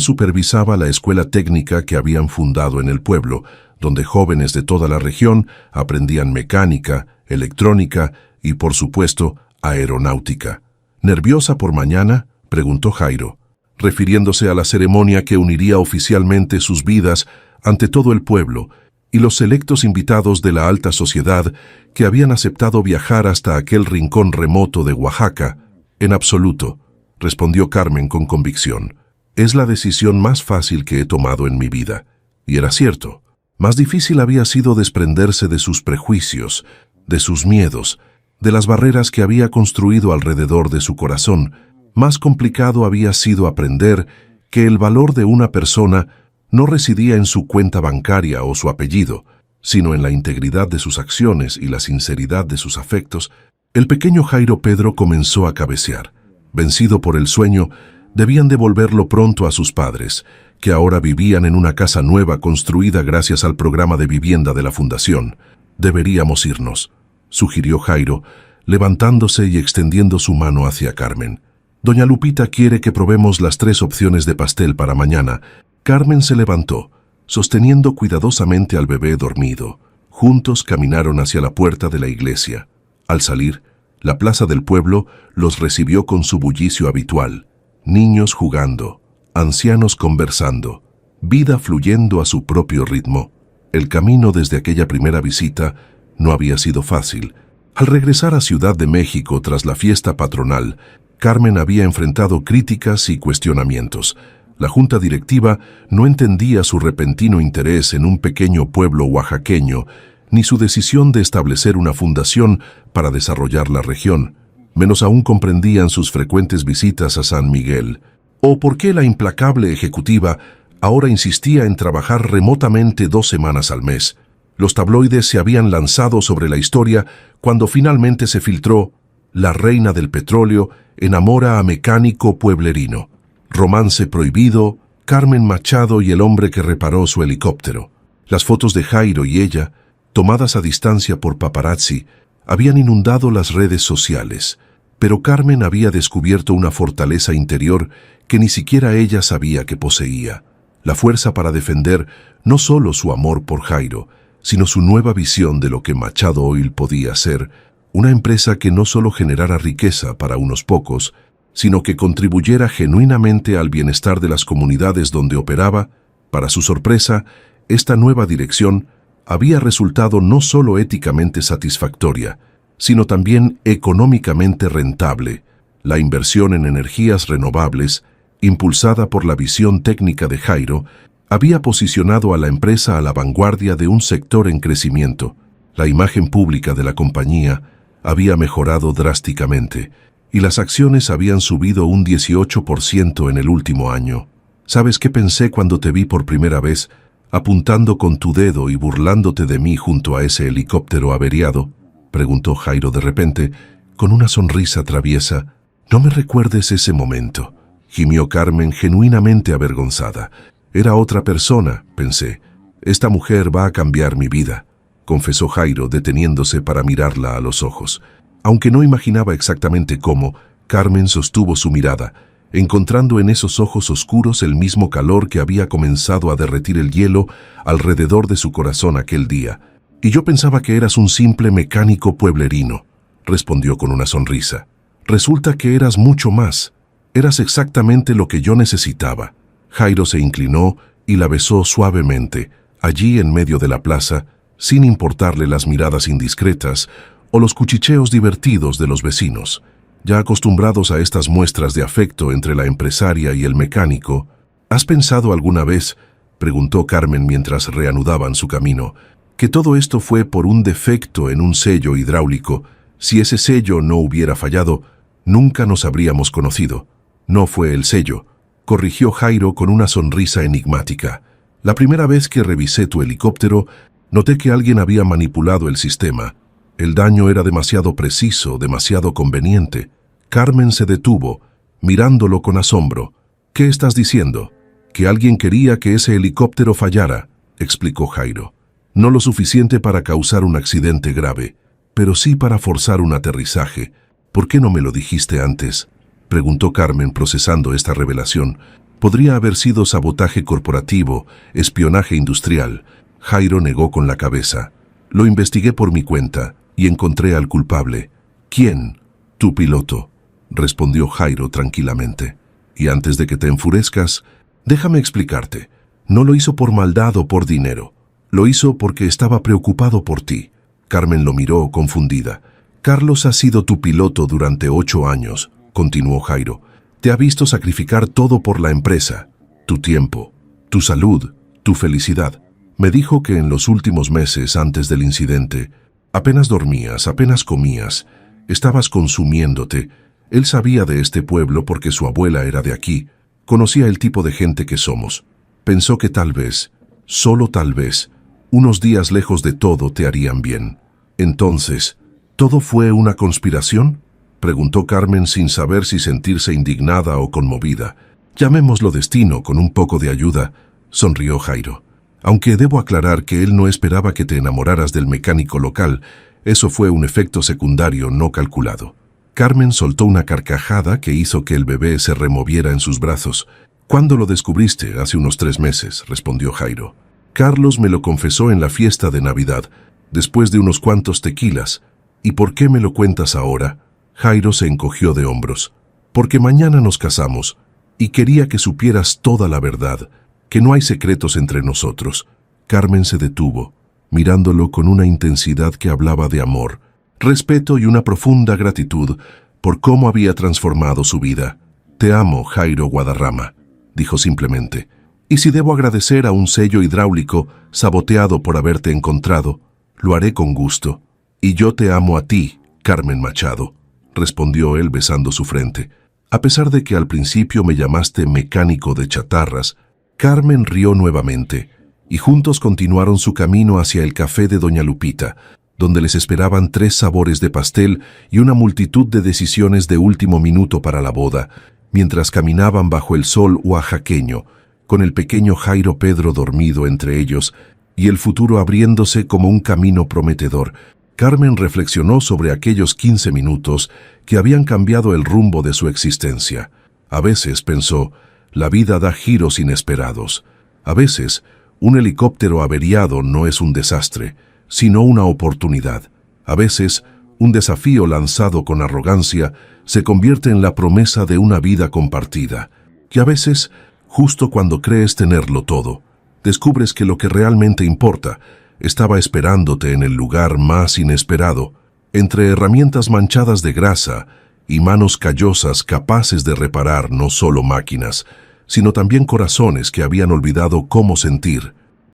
S2: supervisaba la escuela técnica que habían fundado en el pueblo, donde jóvenes de toda la región aprendían mecánica, electrónica y, por supuesto, aeronáutica. ¿Nerviosa por mañana?, preguntó Jairo, refiriéndose a la ceremonia que uniría oficialmente sus vidas ante todo el pueblo y los selectos invitados de la alta sociedad que habían aceptado viajar hasta aquel rincón remoto de Oaxaca. En absoluto, respondió Carmen con convicción. Es la decisión más fácil que he tomado en mi vida. Y era cierto. Más difícil había sido desprenderse de sus prejuicios, de sus miedos, de las barreras que había construido alrededor de su corazón. Más complicado había sido aprender que el valor de una persona no residía en su cuenta bancaria o su apellido, sino en la integridad de sus acciones y la sinceridad de sus afectos. El pequeño Jairo Pedro comenzó a cabecear. Vencido por el sueño, debían devolverlo pronto a sus padres, que ahora vivían en una casa nueva construida gracias al programa de vivienda de la Fundación. Deberíamos irnos, sugirió Jairo, levantándose y extendiendo su mano hacia Carmen. Doña Lupita quiere que probemos las 3 opciones de pastel para mañana. Carmen se levantó, sosteniendo cuidadosamente al bebé dormido. Juntos caminaron hacia la puerta de la iglesia. Al salir, la plaza del pueblo los recibió con su bullicio habitual. Niños jugando, ancianos conversando, vida fluyendo a su propio ritmo. El camino desde aquella primera visita no había sido fácil. Al regresar a Ciudad de México tras la fiesta patronal, Carmen había enfrentado críticas y cuestionamientos. La junta directiva no entendía su repentino interés en un pequeño pueblo oaxaqueño, ni su decisión de establecer una fundación para desarrollar la región. Menos aún comprendían sus frecuentes visitas a San Miguel, o por qué la implacable ejecutiva ahora insistía en trabajar remotamente 2 semanas al mes. Los tabloides se habían lanzado sobre la historia cuando finalmente se filtró: la reina del petróleo enamora a mecánico pueblerino. Romance prohibido, Carmen Machado y el hombre que reparó su helicóptero. Las fotos de Jairo y ella, tomadas a distancia por paparazzi, habían inundado las redes sociales, pero Carmen había descubierto una fortaleza interior que ni siquiera ella sabía que poseía. La fuerza para defender no solo su amor por Jairo, sino su nueva visión de lo que Machado Oil podía ser, una empresa que no solo generara riqueza para unos pocos, sino que contribuyera genuinamente al bienestar de las comunidades donde operaba. Para su sorpresa, esta nueva dirección había resultado no solo éticamente satisfactoria, sino también económicamente rentable. La inversión en energías renovables, impulsada por la visión técnica de Jairo, había posicionado a la empresa a la vanguardia de un sector en crecimiento. La imagen pública de la compañía había mejorado drásticamente, y las acciones habían subido un 18% en el último año. ¿Sabes qué pensé cuando te vi por primera vez, apuntando con tu dedo y burlándote de mí junto a ese helicóptero averiado?, preguntó Jairo de repente, con una sonrisa traviesa. No me recuerdes ese momento, gimió Carmen genuinamente avergonzada. Era otra persona, pensé. Esta mujer va a cambiar mi vida, confesó Jairo deteniéndose para mirarla a los ojos. Aunque no imaginaba exactamente cómo, Carmen sostuvo su mirada, encontrando en esos ojos oscuros el mismo calor que había comenzado a derretir el hielo alrededor de su corazón aquel día. Y yo pensaba que eras un simple mecánico pueblerino, respondió con una sonrisa. Resulta que eras mucho más. Eras exactamente lo que yo necesitaba. Jairo se inclinó y la besó suavemente, allí en medio de la plaza, sin importarle las miradas indiscretas o los cuchicheos divertidos de los vecinos. Ya acostumbrados a estas muestras de afecto entre la empresaria y el mecánico, ¿has pensado alguna vez, preguntó Carmen mientras reanudaban su camino, que todo esto fue por un defecto en un sello hidráulico. Si ese sello no hubiera fallado, nunca nos habríamos conocido. No fue el sello, corrigió Jairo con una sonrisa enigmática. La primera vez que revisé tu helicóptero, noté que alguien había manipulado el sistema. El daño era demasiado preciso, demasiado conveniente. Carmen se detuvo, mirándolo con asombro. ¿Qué estás diciendo? Que alguien quería que ese helicóptero fallara, explicó Jairo. No lo suficiente para causar un accidente grave, pero sí para forzar un aterrizaje. ¿Por qué no me lo dijiste antes?, preguntó Carmen procesando esta revelación. Podría haber sido sabotaje corporativo, espionaje industrial. Jairo negó con la cabeza. Lo investigué por mi cuenta y encontré al culpable. ¿Quién? Tu piloto, respondió Jairo tranquilamente. Y antes de que te enfurezcas, déjame explicarte. No lo hizo por maldad o por dinero. Lo hizo porque estaba preocupado por ti. Carmen lo miró confundida. Carlos ha sido tu piloto durante 8 años, continuó Jairo. Te ha visto sacrificar todo por la empresa. Tu tiempo, tu salud, tu felicidad. Me dijo que en los últimos meses antes del incidente, apenas dormías, apenas comías, estabas consumiéndote. Él sabía de este pueblo porque su abuela era de aquí. Conocía el tipo de gente que somos. Pensó que tal vez, solo tal vez, unos días lejos de todo te harían bien. Entonces, ¿todo fue una conspiración?, preguntó Carmen sin saber si sentirse indignada o conmovida. Llamémoslo destino con un poco de ayuda, sonrió Jairo. Aunque debo aclarar que él no esperaba que te enamoraras del mecánico local, eso fue un efecto secundario no calculado. Carmen soltó una carcajada que hizo que el bebé se removiera en sus brazos. «¿Cuándo lo descubriste? Hace unos 3 meses», respondió Jairo. «Carlos me lo confesó en la fiesta de Navidad, después de unos cuantos tequilas. ¿Y por qué me lo cuentas ahora?». Jairo se encogió de hombros. «Porque mañana nos casamos, y quería que supieras toda la verdad, que no hay secretos entre nosotros». Carmen se detuvo, mirándolo con una intensidad que hablaba de amor, respeto y una profunda gratitud por cómo había transformado su vida. «Te amo, Jairo Guadarrama», dijo simplemente. «Y si debo agradecer a un sello hidráulico saboteado por haberte encontrado, lo haré con gusto. Y yo te amo a ti, Carmen Machado», respondió él besando su frente. «A pesar de que al principio me llamaste mecánico de chatarras». Carmen rió nuevamente, y juntos continuaron su camino hacia el café de Doña Lupita, donde les esperaban 3 sabores de pastel y una multitud de decisiones de último minuto para la boda, mientras caminaban bajo el sol oaxaqueño, con el pequeño Jairo Pedro dormido entre ellos, y el futuro abriéndose como un camino prometedor. Carmen reflexionó sobre aquellos 15 minutos que habían cambiado el rumbo de su existencia. A veces, pensó, la vida da giros inesperados. A veces, un helicóptero averiado no es un desastre, sino una oportunidad. A veces, un desafío lanzado con arrogancia se convierte en la promesa de una vida compartida. Y a veces, justo cuando crees tenerlo todo, descubres que lo que realmente importa estaba esperándote en el lugar más inesperado, entre herramientas manchadas de grasa y manos callosas capaces de reparar no solo máquinas, sino también corazones que habían olvidado cómo sentir.